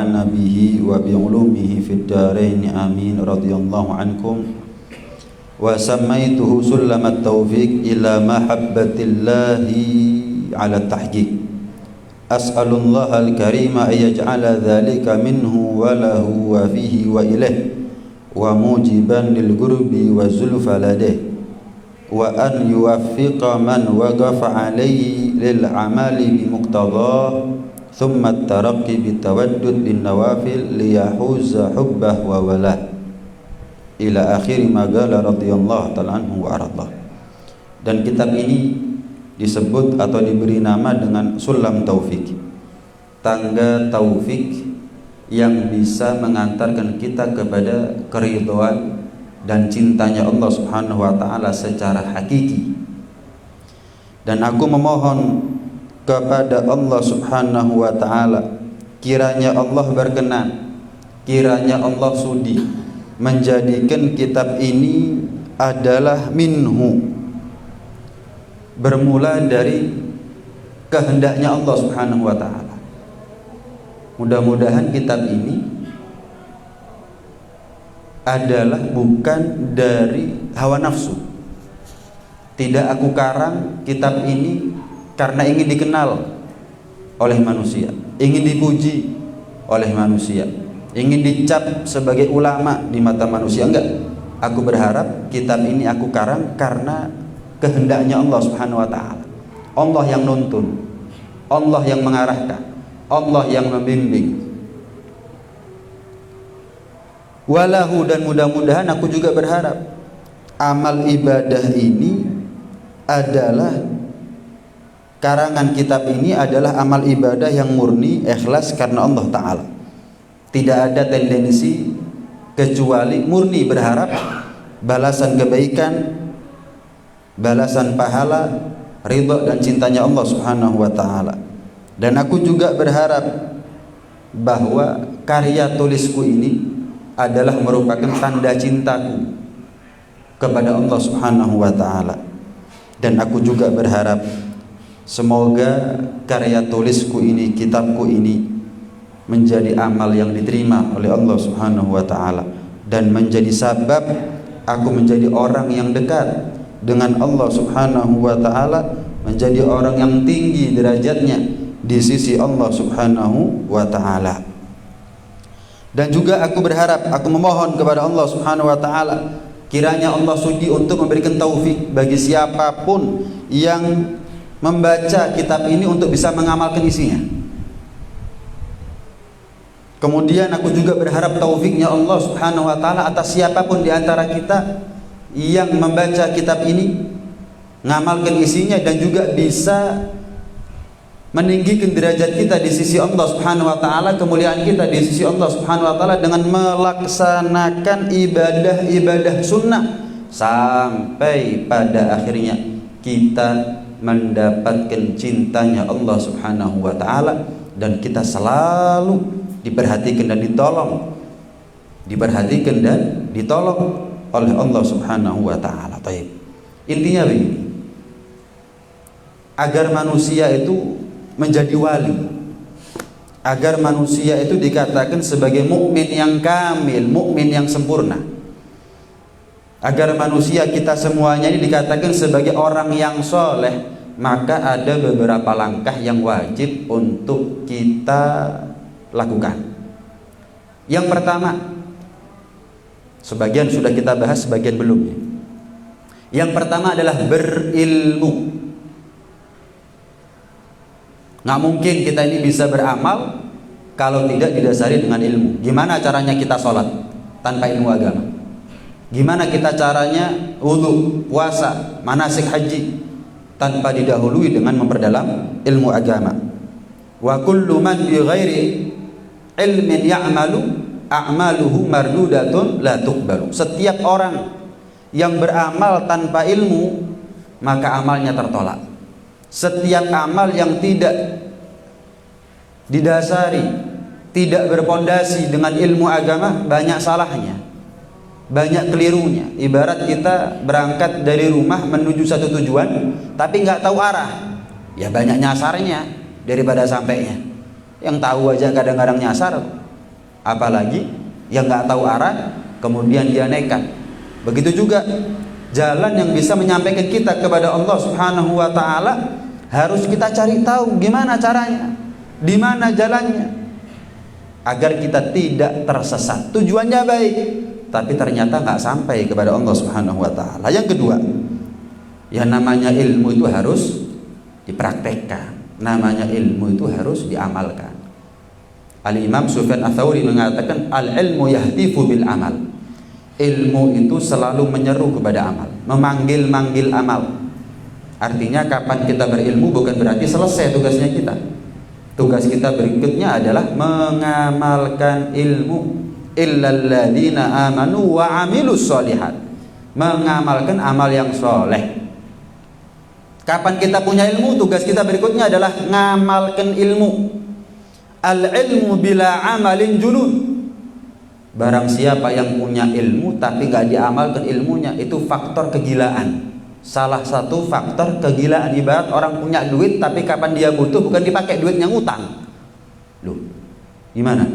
nabihi wa bi ulumihi fid darain amin radhiyallahu ankum wa samaituhu sullamat taufiq ila mahabbatillahi ala tahqiq as'alullaha al-karima ayyaj'ala dhalika minhu wa lahu wa fihi wa ilayh wa mujiban lil gurbi wa zulfa ladeh wa an yuwaffiqa man waqafa alayhi lil amali bi muqtadah thumma at-taraqqi bi tawaddud bin nawafil liyahuza hubbah wa walah ila akhir ma qala radhiyallahu ta'ala anhu wa ardah. Dan kitab ini disebut atau diberi nama dengan Sulam Taufik, tangga taufik yang bisa mengantarkan kita kepada keridhaan dan cintanya Allah Subhanahu wa taala secara hakiki. Dan aku memohon kepada Allah Subhanahu wa taala, kiranya Allah berkenan, kiranya Allah sudi menjadikan kitab ini adalah minhu, bermula dari kehendaknya Allah Subhanahu wa taala. Mudah-mudahan kitab ini adalah bukan dari hawa nafsu. Tidak aku karang kitab ini karena ingin dikenal oleh manusia, ingin dipuji oleh manusia, ingin dicap sebagai ulama di mata manusia. Enggak. Aku berharap kitab ini aku karang karena kehendaknya Allah Subhanahu wa taala. Allah yang nuntun, Allah yang mengarahkan, Allah yang membimbing. Walahu, dan mudah-mudahan aku juga berharap amal ibadah ini adalah karangan kitab ini adalah amal ibadah yang murni ikhlas karena Allah taala. Tidak ada tendensi kecuali murni berharap balasan kebaikan, balasan pahala, ridha dan cintanya Allah Subhanahu wa taala. Dan aku juga berharap bahwa karya tulisku ini adalah merupakan tanda cintaku kepada Allah Subhanahu wa taala. Dan aku juga berharap semoga karya tulisku ini, kitabku ini menjadi amal yang diterima oleh Allah Subhanahu wa taala dan menjadi sabab aku menjadi orang yang dekat dengan Allah Subhanahu wa taala, menjadi orang yang tinggi derajatnya di sisi Allah Subhanahu wa taala. Dan juga aku berharap, aku memohon kepada Allah Subhanahu wa taala, kiranya Allah sudi untuk memberikan taufik bagi siapapun yang membaca kitab ini untuk bisa mengamalkan isinya. Kemudian aku juga berharap taufiknya Allah Subhanahu wa taala atas siapapun di antara kita yang membaca kitab ini, mengamalkan isinya, dan juga bisa meninggikan derajat kita di sisi Allah Subhanahu wa taala, kemuliaan kita di sisi Allah Subhanahu wa taala dengan melaksanakan ibadah-ibadah sunnah sampai pada akhirnya kita mendapatkan cintanya Allah Subhanahu wa taala dan kita selalu diperhatikan dan ditolong, diperhatikan dan ditolong oleh Allah Subhanahu wa taala. Baik. Intinya begini, agar manusia itu menjadi wali, agar manusia itu dikatakan sebagai mukmin yang kamil, mukmin yang sempurna, agar manusia kita semuanya ini dikatakan sebagai orang yang soleh, maka ada beberapa langkah yang wajib untuk kita lakukan. Yang pertama, sebagian sudah kita bahas, sebagian belum. Yang pertama adalah berilmu. Nggak mungkin kita ini bisa beramal kalau tidak didasari dengan ilmu. Gimana caranya kita sholat tanpa ilmu agama? Gimana kita caranya wudu, puasa, manasik haji tanpa didahului dengan memperdalam ilmu agama? Wa kullu man bi ghairi ilmin ya'malu a'maluhu mardudatun la tuqbalu. Setiap orang yang beramal tanpa ilmu maka amalnya tertolak. Setiap amal yang tidak didasari, tidak berpondasi dengan ilmu agama, banyak salahnya, banyak kelirunya. Ibarat kita berangkat dari rumah menuju satu tujuan tapi nggak tahu arah, ya banyak nyasarnya daripada sampainya. Yang tahu aja kadang-kadang nyasar, Apalagi yang nggak tahu arah kemudian dia nekat. Begitu juga jalan yang bisa menyampaikan kita kepada Allah Subhanahu wa taala harus kita cari tahu gimana caranya, di mana jalannya, agar kita tidak tersesat. Tujuannya baik, tapi ternyata nggak sampai kepada Allah Subhanahu wa taala. Yang kedua, yang namanya ilmu itu harus dipraktekkan. Namanya ilmu itu harus diamalkan. Al-Imam Sufyan Ats-Tsauri mengatakan al-ilmu yahtifu bil amal. Ilmu itu selalu menyeru kepada amal, memanggil-manggil amal. Artinya kapan kita berilmu bukan berarti selesai tugasnya kita. Tugas kita berikutnya adalah mengamalkan ilmu. Illal ladzina amanu wa amilus sholihat. Mengamalkan amal yang soleh. Kapan kita punya ilmu, tugas kita berikutnya adalah ngamalkan ilmu. Al-ilmu bila amalin junun. Barang siapa yang punya ilmu tapi nggak diamalkan ilmunya, itu faktor kegilaan. Salah satu faktor kegilaan. Ibarat orang punya duit tapi kapan dia butuh bukan dipakai duitnya, ngutang. Loh, gimana?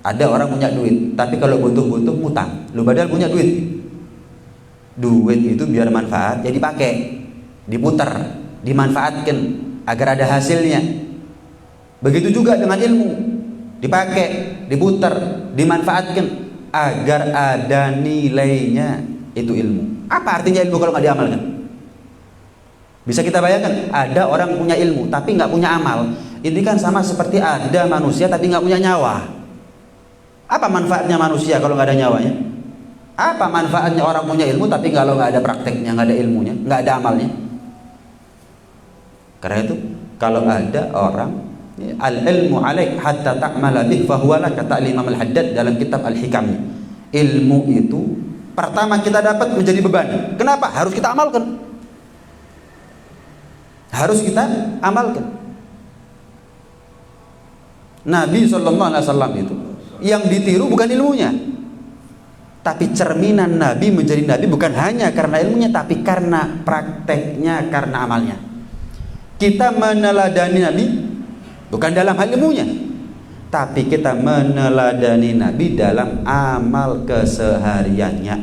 Ada orang punya duit tapi kalau butuh-butuh ngutang. Loh, padahal punya duit. Duit itu biar manfaat, ya dipakai, diputar, dimanfaatkan agar ada hasilnya. Begitu juga dengan ilmu, dipakai, diputar, dimanfaatkan agar ada nilainya. Itu ilmu. Apa artinya ilmu kalau nggak diamalkan? Bisa kita bayangkan, ada orang punya ilmu tapi nggak punya amal. Ini kan sama seperti ada manusia tapi nggak punya nyawa. Apa manfaatnya manusia kalau nggak ada nyawanya? Apa manfaatnya orang punya ilmu tapi kalau nggak ada prakteknya, nggak ada ilmunya, nggak ada amalnya? Karena itu kalau ada orang al-ilmu alaik hatta ta'mala bih fahuwa lak, kata Imam Al-Haddad dalam kitab Al-Hikam. Ilmu itu pertama kita dapat menjadi beban. Kenapa? Harus kita amalkan. Harus kita amalkan. Nabi SAW itu yang ditiru bukan ilmunya, tapi cerminan Nabi menjadi Nabi bukan hanya karena ilmunya, tapi karena prakteknya, karena amalnya. Kita meneladani Nabi bukan dalam hal ilmunya, tapi kita meneladani Nabi dalam amal kesehariannya.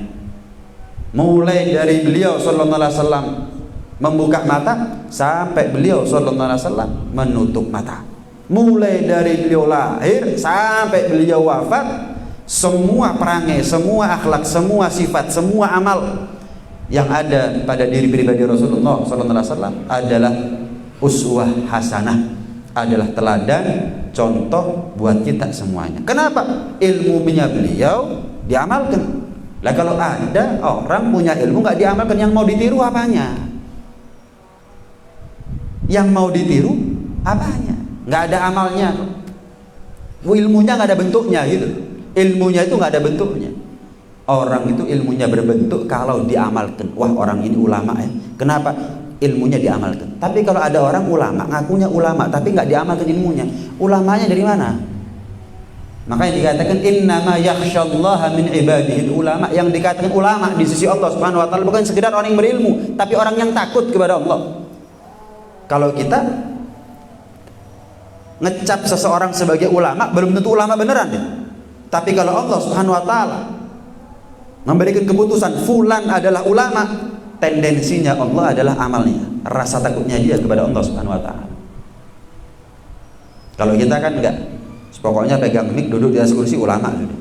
Mulai dari beliau sallallahu alaihi wasallam membuka mata sampai beliau sallallahu alaihi wasallam menutup mata. Mulai dari beliau lahir sampai beliau wafat, semua perangai, semua akhlak, semua sifat, semua amal yang ada pada diri pribadi Rasulullah sallallahu alaihi wasallam adalah uswah hasanah, adalah teladan, contoh buat kita semuanya. Kenapa? Ilmunya beliau diamalkan. Lah kalau ada orang punya ilmu nggak diamalkan, yang mau ditiru apanya? Yang mau ditiru apanya? Nggak ada amalnya, ilmunya nggak ada bentuknya gitu. Ilmunya itu nggak ada bentuknya. Orang itu ilmunya berbentuk kalau diamalkan. Wah, orang ini ulama ya. Kenapa? Ilmunya diamalkan. Tapi kalau ada orang ulama, ngakunya ulama tapi nggak diamalkan ilmunya, ulamanya dari mana? Makanya dikatakan innama yakhsyallaha min ibadihi ulama. Yang dikatakan ulama di sisi Allah Subhanahu wa taala bukan sekedar orang yang berilmu, tapi orang yang takut kepada Allah. Kalau kita ngecap seseorang sebagai ulama, belum tentu ulama beneran ya. Tapi kalau Allah Subhanahu wa taala memberikan keputusan fulan adalah ulama, tendensinya Allah adalah amalnya, rasa takutnya dia kepada Allah Subhanahu wa taala. Kalau kita kan enggak, pokoknya pegang mic, duduk di atas kursi, ulama sudah.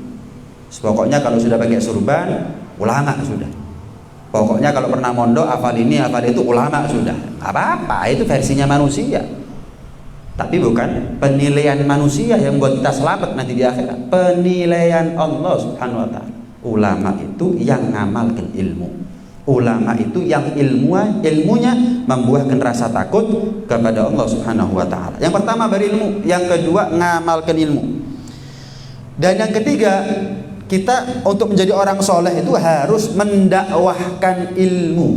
Pokoknya kalau sudah pakai surban, ulama sudah. Pokoknya kalau pernah mondok, hafal ini, hafal itu, ulama sudah. Apa-apa, itu versinya manusia. Tapi bukan penilaian manusia yang buat kita selamat nanti di akhirat. Penilaian Allah Subhanahu wa taala. Ulama itu yang ngamalkan ilmu. Ulama itu yang ilmunya membuahkan rasa takut kepada Allah Subhanahu wa taala. Yang pertama berilmu, yang kedua ngamalkan ilmu. Dan yang ketiga, kita untuk menjadi orang soleh itu harus mendakwahkan ilmu.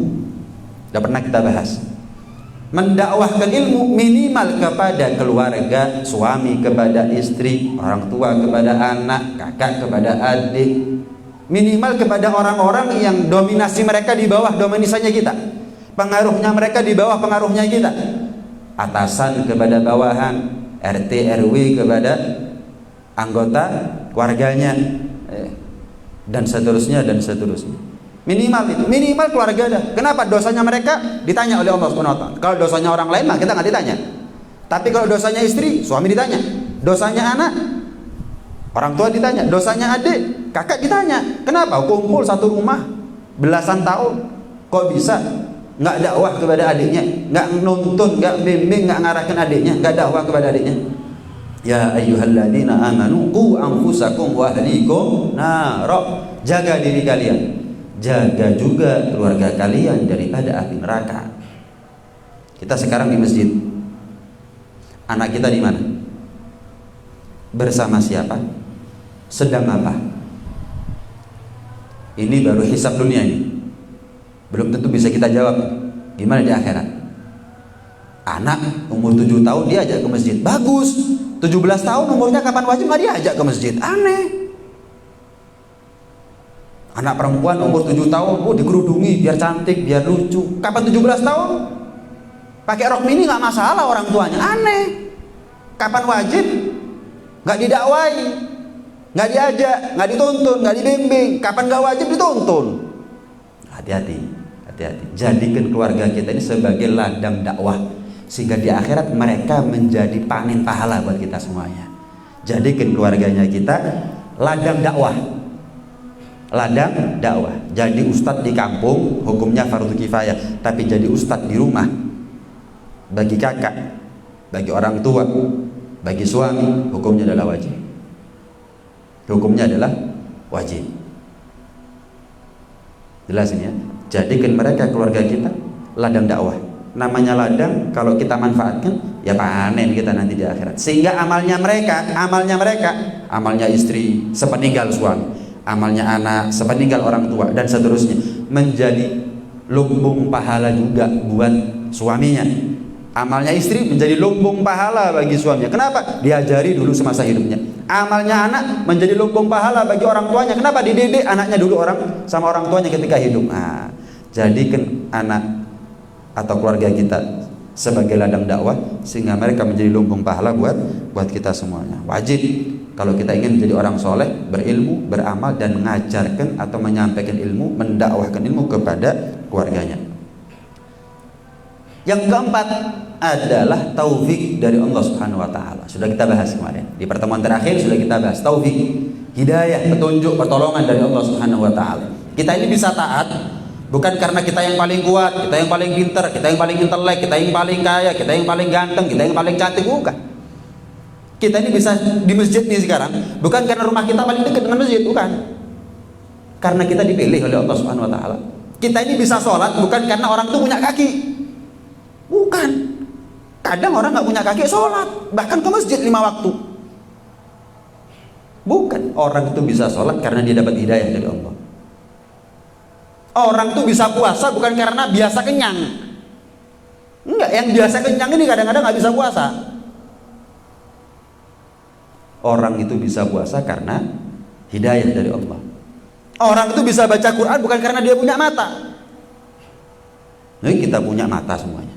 Sudah pernah kita bahas. Mendakwahkan ilmu minimal kepada keluarga, suami kepada istri, orang tua kepada anak, kakak kepada adik. Minimal kepada orang-orang yang dominasi mereka di bawah dominasinya kita, pengaruhnya mereka di bawah pengaruhnya kita, atasan kepada bawahan, RT RW kepada anggota keluarganya, dan seterusnya dan seterusnya. Minimal itu, minimal keluarga dah. Kenapa? Dosanya mereka ditanya oleh Allah Subhanahu wa taala. Kalau dosanya orang lain mah kita nggak ditanya. Tapi kalau dosanya istri, suami ditanya. Dosanya anak, orang tua ditanya. Dosanya adik, kakak ditanya. Kenapa? Kumpul satu rumah belasan tahun, kok bisa nggak dakwah kepada adiknya, nggak nuntun, nggak bimbing, nggak ngarahkan adiknya, nggak dakwah kepada adiknya. Ya ayyuhalladzina amanu qu anfusakum wa ahlikum nara. Jaga diri kalian, jaga juga keluarga kalian daripada api neraka. Kita sekarang di masjid. Anak kita di mana? Bersama siapa? Sedang apa? Ini baru hisab dunia ini. Belum tentu bisa kita jawab. Gimana di akhirat? Anak umur 7 tahun diajak ke masjid. Bagus. 17 tahun umurnya kapan wajib nggak diajak ke masjid? Aneh. Anak perempuan umur 7 tahun, dikerudungi biar cantik, biar lucu. Kapan 17 tahun? Pakai rok mini nggak masalah orang tuanya. Aneh. Kapan wajib? Nggak didakwai, nggak diajak, nggak dituntun, nggak dibimbing. Kapan nggak wajib dituntun? Hati-hati, hati-hati. Jadikan keluarga kita ini sebagai ladang dakwah, sehingga di akhirat mereka menjadi panen pahala buat kita semuanya. Jadikan keluarganya kita ladang dakwah. Ladang dakwah. Jadi ustadz di kampung hukumnya fardu kifayah, tapi jadi ustadz di rumah bagi kakak, bagi orang tua, bagi suami hukumnya adalah wajib. Hukumnya adalah wajib. Jelas ini ya. Jadikan mereka keluarga kita ladang dakwah. Namanya ladang, kalau kita manfaatkan ya panen kita nanti di akhirat. Sehingga amalnya mereka, amalnya istri sepeninggal suami, amalnya anak sepeninggal orang tua dan seterusnya, menjadi lumbung pahala juga buat suaminya. Amalnya istri menjadi lumbung pahala bagi suaminya. Kenapa? Diajari dulu semasa hidupnya. Amalnya anak menjadi lumbung pahala bagi orang tuanya. Kenapa? Dididik anaknya dulu sama orang tuanya ketika hidup. Nah, jadikan anak atau keluarga kita sebagai ladang dakwah, sehingga mereka menjadi lumbung pahala buat kita semuanya. Wajib kalau kita ingin menjadi orang soleh, berilmu, beramal, dan mengajarkan atau menyampaikan ilmu, mendakwahkan ilmu kepada keluarganya. Yang keempat adalah taufik dari Allah Subhanahu wa taala. Sudah kita bahas kemarin. Di pertemuan terakhir sudah kita bahas taufik, hidayah, petunjuk, pertolongan dari Allah Subhanahu wa taala. Kita ini bisa taat bukan karena kita yang paling kuat, kita yang paling pintar, kita yang paling intelek, kita yang paling kaya, kita yang paling ganteng, kita yang paling cantik, bukan. Kita ini bisa di masjid nih sekarang bukan karena rumah kita paling dekat dengan masjid, bukan. Karena kita dipilih oleh Allah Subhanahu wa taala. Kita ini bisa sholat bukan karena orang itu punya kaki. Bukan. Kadang orang nggak punya kaki sholat, bahkan ke masjid 5 waktu. Bukan. Orang itu bisa sholat karena dia dapat hidayah dari Allah. Orang itu bisa puasa bukan karena biasa kenyang. Enggak, yang biasa kenyang ini kadang-kadang nggak bisa puasa. Orang itu bisa puasa karena hidayah dari Allah. Orang itu bisa baca Quran bukan karena dia punya mata. Nah, kita punya mata semuanya.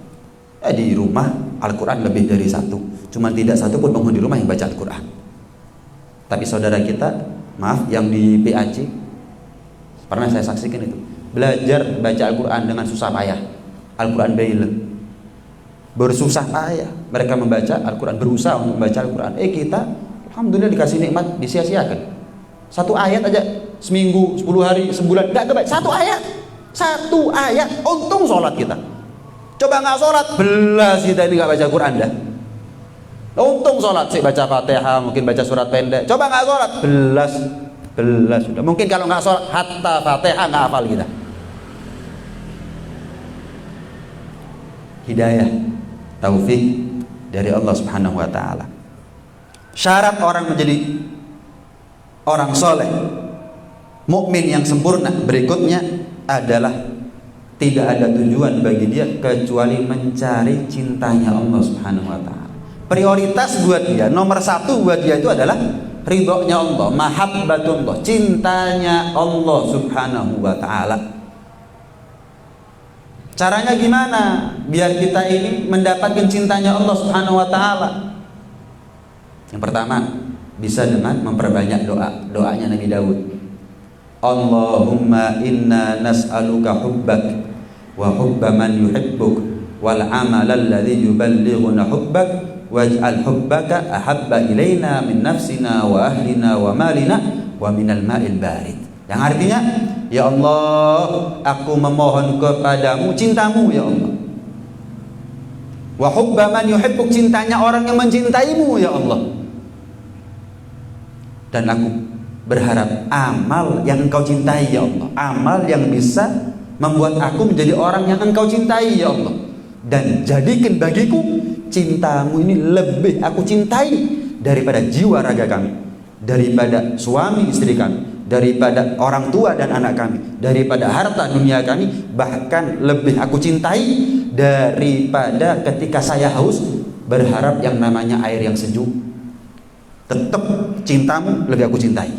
Di rumah Al-Quran lebih dari 1, cuma tidak satu pun penghuni rumah yang baca Al-Quran. Tapi saudara kita, maaf, yang di PAC pernah saya saksikan itu, belajar baca Al-Quran dengan susah payah, Al-Quran Braille, bersusah payah mereka membaca Al-Quran, berusaha untuk membaca Al-Quran. Kita alhamdulillah dikasih nikmat, disia-siakan. 1 ayat aja seminggu, 10 hari, sebulan gak kebaca 1 ayat. 1 ayat, untung sholat kita. Coba nggak sholat, belas kita ini nggak baca Quran dah. Untung sholat sih baca Fatihah, mungkin baca surat pendek. Coba nggak sholat, belas sudah. Mungkin kalau nggak sholat, hatta Fatihah nggak hafal kita. Hidayah, taufik dari Allah Subhanahu wa taala. Syarat orang menjadi orang soleh, mukmin yang sempurna berikutnya adalah tidak ada tujuan bagi dia kecuali mencari cintanya Allah Subhanahu wa taala. Prioritas buat dia, nomor 1 buat dia itu adalah ridhonya Allah, mahabbatullah, cintanya Allah Subhanahu wa taala. Caranya gimana biar kita ini mendapatkan cintanya Allah Subhanahu wa taala? Yang pertama, Bisa dengan memperbanyak doanya Nabi Daud. Allahumma inna nas'aluka hubbak wa hubba man yuhibbuk wal amala alladhi yuballighuna hubbak waj'al hubbaka ahabba ilaina min nafsina wa ahlina wa malina wa minal ma'il barid. Yang artinya, ya Allah, aku memohon kepadamu cintamu ya Allah. Wa hubba man yuhibbuk, cintanya orang yang mencintaimu ya Allah. Dan aku berharap amal yang engkau cintai ya Allah, amal yang bisa membuat aku menjadi orang yang engkau cintai ya Allah. Dan jadikan bagiku cintamu ini lebih aku cintai daripada jiwa raga kami, daripada suami istri kami, daripada orang tua dan anak kami, daripada harta dunia kami. Bahkan lebih aku cintai daripada ketika saya haus berharap yang namanya air yang sejuk. Tetap cintamu lebih aku cintai.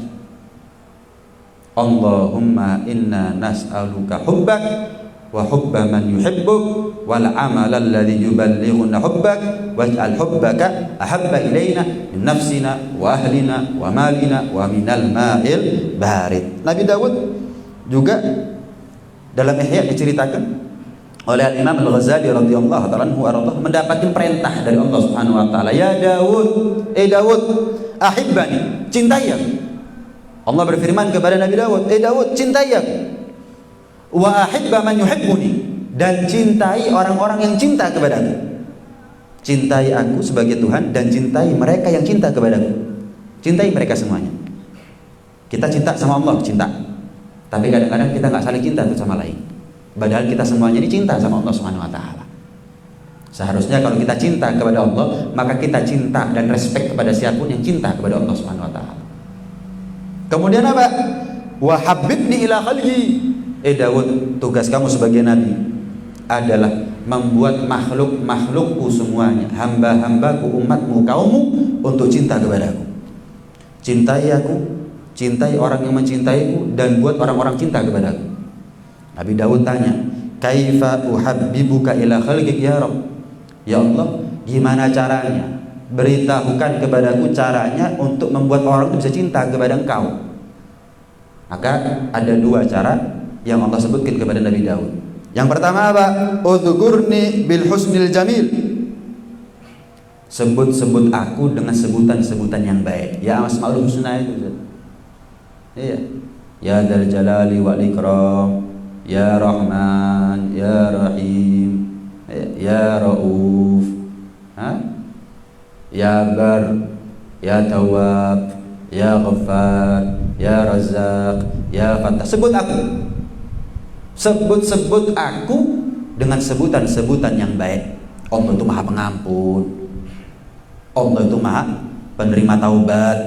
Allahumma inna nas'aluka hubbak wa hubba man yuhibbuk wal amala alladhi yuballighuna hubbak waj'al hubbaka ahabba ilaina min nafsina wa ahlina wa malina wa minal ma'il barid. Nabi Daud juga dalam Ihya diceritakan oleh Imam Al-Ghazali radhiyallahu ta'ala anhu mendapatkan perintah dari Allah Subhanahu wa taala, ya Daud, Daud, ahibbani, cintai aku. Allah berfirman kepada Nabi Daud, Daud, cintai aku. Wa ahibba man yuhibbuni, dan cintai orang-orang yang cinta kepadaku. Cintai aku sebagai Tuhan dan cintai mereka yang cinta kepadaku. Cintai mereka semuanya. Kita cinta sama Allah, cinta. Tapi kadang-kadang kita nggak saling cinta satu sama lain. Padahal kita semuanya ini cinta sama Allah Subhanahu wa taala. Seharusnya kalau kita cinta kepada Allah, maka kita cinta dan respect kepada siapapun yang cinta kepada Allah Subhanahu wa taala. Kemudian apa? Wa habibni ila khalqi. Daud, tugas kamu sebagai nabi adalah membuat makhluk-makhlukku semuanya, hamba-hambaku, umatmu, kaummu untuk cinta kepadaku. Cintai aku, cintai orang yang mencintaiku, dan buat orang-orang cinta kepadaku. Nabi Daud tanya, kaifa uhabbibuka ila khalqik ya Rabb? Ya Allah, gimana caranya? Beritahukan kepadaku caranya untuk membuat orang itu bisa cinta kepada engkau. Maka ada dua cara yang Allah sebutkan kepada Nabi Daud. Yang pertama apa? Udhkurni bil husnil jamil. Sebut-sebut aku dengan sebutan-sebutan yang baik. Ya Asmaul Husna itu. Iya. Ya Dzal Jalali wal Ikram, Ya Rahman, Ya Rahim, Ya Rauf, Ya Bar, Ya Tawwab, Ya Ghaffar, Ya Razzaq, Ya Fattah. Sebut aku. Sebut-sebut aku dengan sebutan-sebutan yang baik. Allah itu Maha Pengampun, Allah itu Maha Penerima Taubat,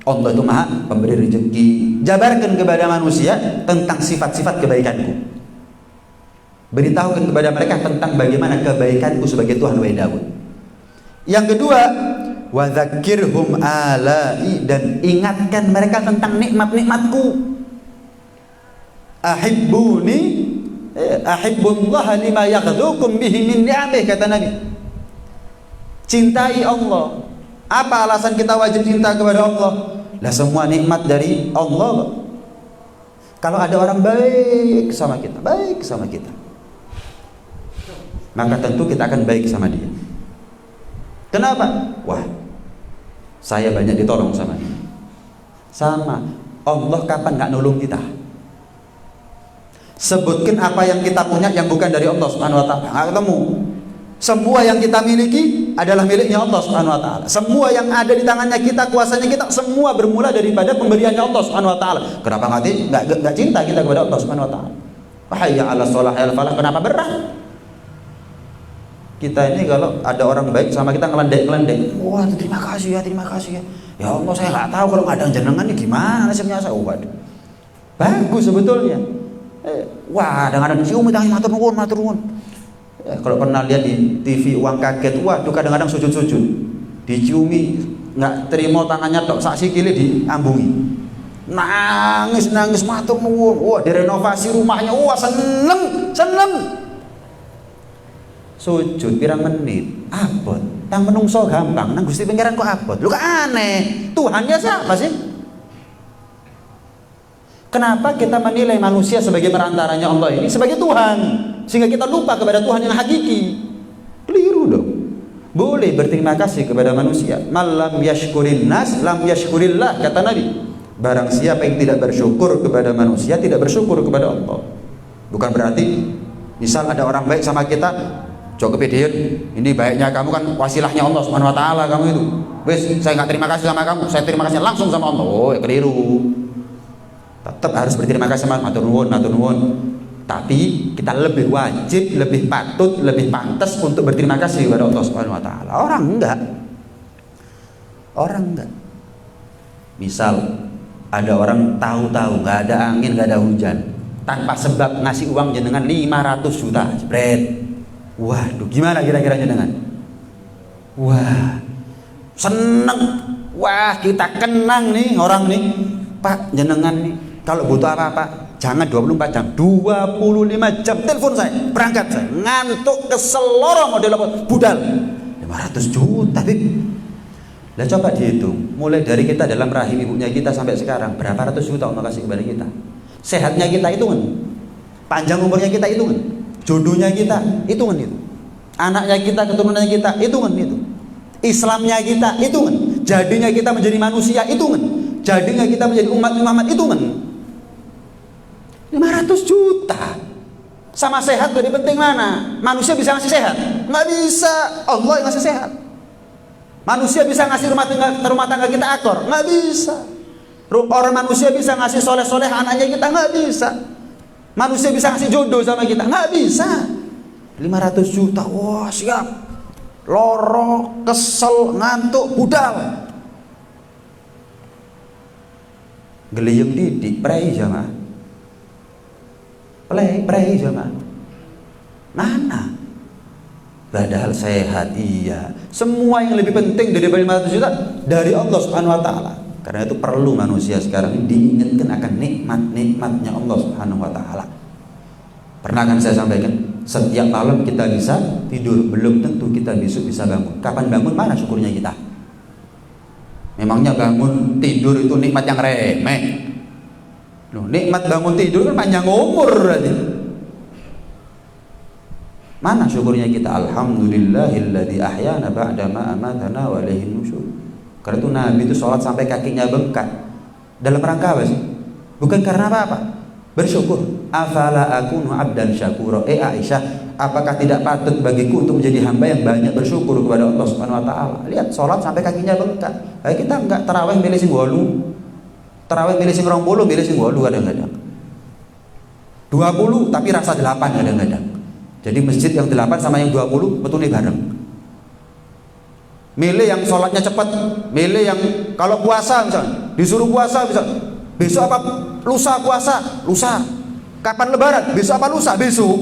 Allah itu Maha Pemberi rezeki. Jabarkan kepada manusia tentang sifat-sifat kebaikanku. Beritahukan kepada mereka tentang bagaimana kebaikanku sebagai Tuhan, wahai Daud. Yang kedua, wa dzakirhum alai, dan ingatkan mereka tentang nikmat-nikmatku. Ahibbuni ahibbullah lima yaghdukum bihi min ni'amih, kata Nabi. Cintai Allah. Apa alasan kita wajib cinta kepada Allah? Lah semua nikmat dari Allah. Kalau ada orang baik sama kita, maka tentu kita akan baik sama dia. Kenapa? Wah, saya banyak ditolong sama dia. Sama Allah, kapan nggak nolong kita? Sebutkan apa yang kita punya yang bukan dari Allah Subhanahu wa taala. Nggak ketemu. Semua yang kita miliki adalah miliknya Allah Subhanahu wa taala. Semua yang ada di tangannya kita, kuasanya kita, semua bermula daripada pemberiannya Allah Subhanahu wa taala. Kenapa enggak cinta kita kepada Allah Subhanahu wa taala? Hayya 'ala shalah ya falah. Kenapa berat? Kita ini kalau ada orang baik sama kita ngelendek-ngelendek. Wah, terima kasih ya. Ya Allah, saya enggak tahu kalau enggak ada jenengan ini gimana nasibnya saya. Waduh. Bagus sebetulnya. Wah, kadang-kadang cium tangan matur nuwun. Kalau pernah lihat di TV uang kaget, waduh kadang-kadang sujud-sujud, diciumi, nggak terima tangannya tok sak sikile diambungi, nangis matur nuwun. Wah, direnovasi rumahnya, wah seneng. Sujud pirang menit, abot. Yang menungso gampang, nang Gusti Pangeran kok abot. Lu kan aneh. Tuhannya siapa sih? Kenapa kita menilai manusia sebagai perantaranya Allah ini sebagai Tuhan, sehingga kita lupa kepada Tuhan yang hakiki? Keliru dong. Boleh berterima kasih kepada manusia. Malam yashkurin nas, lam yashkurillah, kata Nabi. Barang siapa yang tidak bersyukur kepada manusia, tidak bersyukur kepada Allah. Bukan berarti misal ada orang baik sama kita, coba kepedean, ini baiknya kamu kan wasilahnya Allah Subhanahu wa taala kamu itu. Wes, saya nggak terima kasih sama kamu, saya terima kasih langsung sama Allah. Oh, ya keliru. Tetap harus berterima kasih sama matur nuwun, matur nuwun. Tapi kita lebih wajib, lebih patut, lebih pantas untuk berterima kasih kepada Allah Subhanahu wa taala. Orang enggak. Orang enggak. Misal ada orang tahu-tahu nggak ada angin, nggak ada hujan, tanpa sebab ngasih uang jenengan 500 juta, jebret. Waduh, gimana kira-kira jenengan? Wah, seneng. Wah, kita kenang nih orang nih. Pak, jenengan nih kalau butuh apa-apa jangan 24 jam, 25 jam telepon saya, berangkat saya, ngantuk kesel loro model apa budal 500 juta. Lah coba dihitung, mulai dari kita dalam rahim ibunya kita sampai sekarang berapa ratus juta Allah kasih kepada kita. Sehatnya kita hitungan, panjang umurnya kita hitungan, jodohnya kita hitungan itu, anaknya kita, keturunannya kita hitungan itu, Islamnya kita hitungan, jadinya kita menjadi manusia hitungan, jadinya kita menjadi umat Muhammad hitungan. 500 juta sama sehat lebih penting mana? Manusia bisa ngasih sehat? Nggak bisa. Allah yang ngasih sehat. Manusia bisa ngasih rumah tangga kita akor? Nggak bisa. Orang manusia bisa ngasih soleh-soleh anaknya kita? Nggak bisa. Manusia bisa ngasih jodoh sama kita? Nggak bisa. 500 juta, wah siap. Loro, kesel, ngantuk, budal. Geliyeng didik, prei jamaah. Prei jamaah. Mana? Padahal sehat, iya. Semua yang lebih penting daripada 500 juta dari Allah Subhanahu wa taala. Karena itu perlu manusia sekarang ini diingatkan akan nikmat-nikmatnya Allah Subhanahu wa taala. Pernah kan saya sampaikan, setiap malam kita bisa tidur, belum tentu kita besok bisa bangun. Kapan bangun, mana syukurnya kita? Memangnya bangun tidur itu nikmat yang remeh? Loh, nikmat bangun tidur kan panjang umur berarti. Mana syukurnya kita? Alhamdulillahilladzi ahyana ba'da ma amatana wa ilaihin nusyur. Karena itu Nabi itu sholat sampai kakinya bengkak. Dalam rangka apa sih? Bukan karena apa-apa. Bersyukur. Afala akunu abdan syakura. Aisyah, apakah tidak patut bagiku untuk menjadi hamba yang banyak bersyukur kepada Allah Subhanahu wa taala? Lihat, sholat sampai kakinya bengkak. Kita enggak tarawih milih sing 8. Tarawih milih sing 20, milih sing 8 kadang-kadang. 20 tapi rasa 8 kadang-kadang. Jadi masjid yang 8 sama yang 20 betulnya bareng. Milih yang sholatnya cepat, milih yang kalau puasa misalnya, disuruh puasa bisa. Besok apa lusa puasa? Lusa. Kapan lebaran? Besok apa lusa? Besok.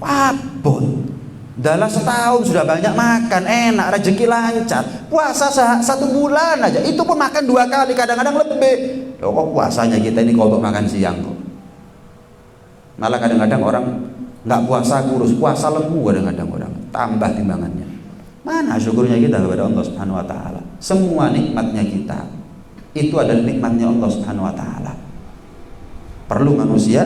Wabon. Dalam setahun sudah banyak makan, enak, rezeki lancar. Puasa 1 bulan aja, itu pun makan 2 kali, kadang-kadang lebih. Loh, kok puasanya kita ini kodok makan siang kok. Malah kadang-kadang orang nggak puasa kurus, puasa lembu kadang-kadang orang tambah timbangannya. Mana syukurnya kita kepada Allah Subhanahu wa taala? Semua nikmatnya kita itu adalah nikmatnya Allah Subhanahu wa taala. Perlu manusia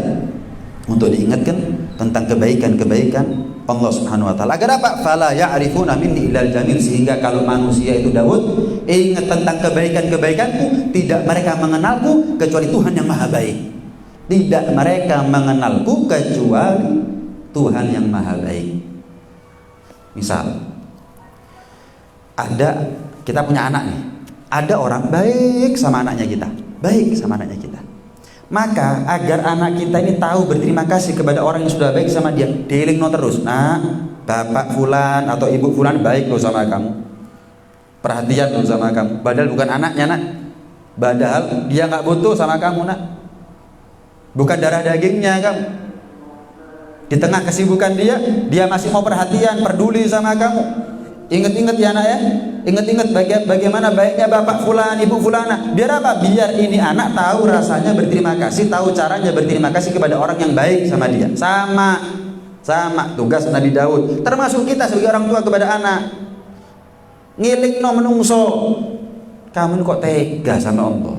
untuk diingatkan tentang kebaikan-kebaikan Allah Subhanahu wa taala. Agar apa? Fala ya'rifuna minni ilal jamil, sehingga kalau manusia itu Daud ingat tentang kebaikan-kebaikanku, tidak mereka mengenalku kecuali Tuhan yang maha baik. Tidak mereka mengenalku kecuali Tuhan yang maha baik. Misal kita punya anak nih, ada orang baik sama anaknya kita, baik sama anaknya kita. Maka agar anak kita ini tahu berterima kasih kepada orang yang sudah baik sama dia, dieling no terus. Nah, bapak fulan atau ibu fulan baik loh sama kamu, perhatian loh sama kamu. Padahal bukan anaknya nak, padahal dia nggak butuh sama kamu nak, bukan darah dagingnya kamu. Di tengah kesibukan dia masih mau perhatian, peduli sama kamu. Ingat-ingat ya anak ya, ingat-ingat bagaimana baiknya bapak fulan, ibu fulana. Biar apa? Biar ini anak tahu rasanya berterima kasih, tahu caranya berterima kasih kepada orang yang baik sama dia. Sama tugas Nabi Daud. Termasuk kita sebagai orang tua kepada anak. Ngilingno menungso. Kamu ini kok tega sama Allah?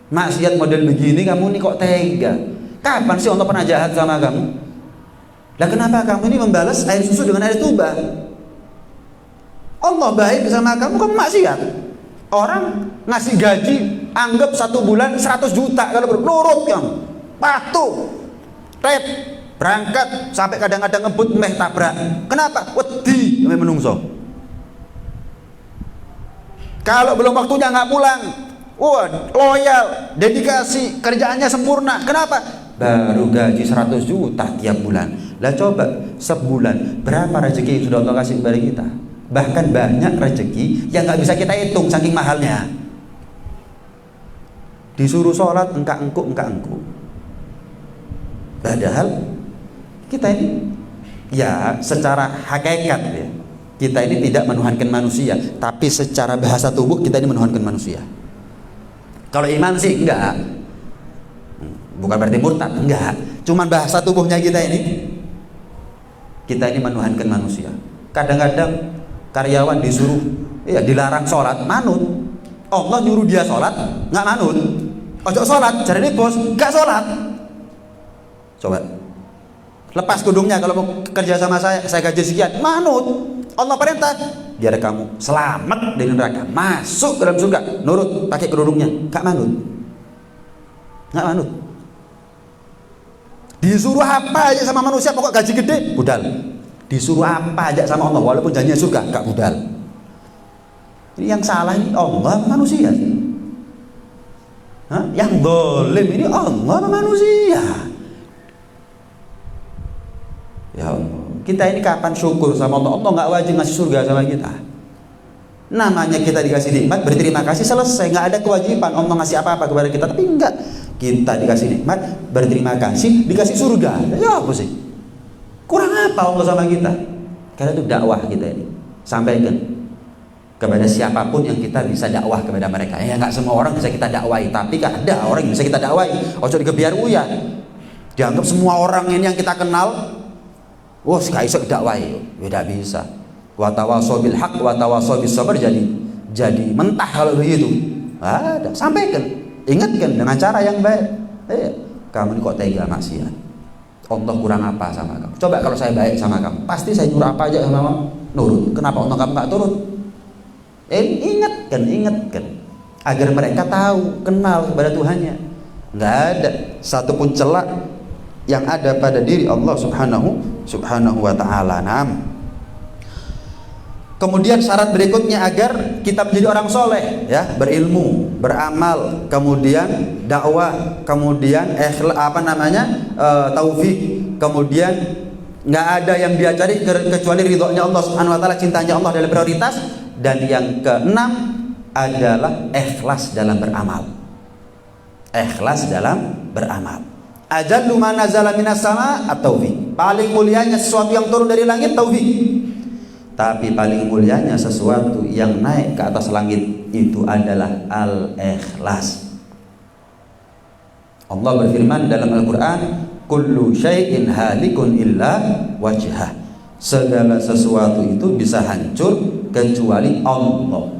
Maksiat model begini kamu ini kok tega? Kapan sih Allah pernah jahat sama kamu? Lah kenapa kamu ini membalas air susu dengan air tuba? Allah baik sama kamu, kamu maksiat. Orang ngasih gaji, anggap 1 bulan 100 juta kalau nurut kamu, patuh, red, berangkat sampai kadang-kadang ngebut meh tabrak. Kenapa? Wedi sampai menungso. Kalau belum waktunya nggak pulang, wah loyal, dedikasi, kerjaannya sempurna. Kenapa? Baru gaji 100 juta tiap bulan. Lah coba sebulan berapa rezeki yang sudah Allah kasih kepada kita? Bahkan banyak rezeki yang nggak bisa kita hitung saking mahalnya. Disuruh sholat engkau. Padahal kita ini ya secara hakikat ya, kita ini tidak menuhankan manusia, tapi secara bahasa tubuh kita ini menuhankan manusia. Kalau iman sih enggak, bukan berarti murtad, enggak. Cuman bahasa tubuhnya kita ini menuhankan manusia. Kadang-kadang karyawan disuruh, ya dilarang sholat, manut. Allah nyuruh dia sholat, nggak manut. Ojo sholat, jadi bos, nggak sholat. Coba, lepas kudungnya kalau mau kerja sama saya gaji sekian, manut. Allah perintah, biar kamu selamat dari neraka, masuk ke dalam surga, nurut, pakai kerudungnya, nggak manut. Disuruh apa aja sama manusia, pokok gaji gede, budal. Disuruh apa aja sama Allah, walaupun janjinya surga, gak budal. Ini yang salah ini Allah manusia sih? Yang dolim ini Allah manusia. Ya Allah, kita ini kapan syukur sama Allah? Allah gak wajib ngasih surga sama kita. Namanya kita dikasih nikmat, berterima kasih, selesai. Gak ada kewajiban Allah ngasih apa-apa kepada kita. Tapi enggak, kita dikasih nikmat, berterima kasih, dikasih surga. Ya apa sih? Kurang apa Allah sama kita? Karena itu dakwah kita ini, sampaikan kepada siapapun yang kita bisa dakwah kepada mereka. Ya nggak semua orang bisa kita dakwai, tapi kan ada orang yang bisa kita dakwai. Ojo digebiar uya, dianggap semua orang ini yang kita kenal, wah gak iso dakwai, tidak bisa. Wa tawasau bil haq wa tawasau bis sabr, jadi mentah kalau begitu. Ada, sampaikan, ingatkan dengan cara yang baik. Kamu ini kok tega maksiat? Allah kurang apa sama kamu? Coba kalau saya baik sama kamu, pasti saya nyuruh apa aja sama kamu, nurut. Kenapa Allah kamu nggak turut? Ingatkan, agar mereka tahu, kenal kepada Tuhannya. Nggak ada satupun celak yang ada pada diri Allah Subhanahu wa Ta'ala. Kemudian syarat berikutnya agar kita menjadi orang soleh, ya, berilmu, beramal, kemudian dakwah, kemudian taufik, kemudian nggak ada yang dia cari kecuali ridhonya Allah Subhanahu Wa Taala, cintanya Allah adalah prioritas. Dan yang keenam adalah ikhlas dalam beramal. Ikhlas dalam beramal. Ajallu ma nazala minas sama at-taufik. Paling mulianya sesuatu yang turun dari langit, taufik. Tapi paling mulianya sesuatu yang naik ke atas langit itu adalah al-ikhlas. Allah berfirman dalam Al-Quran, kullu syai'in halikun illa wajhah. Segala sesuatu itu bisa hancur kecuali Allah.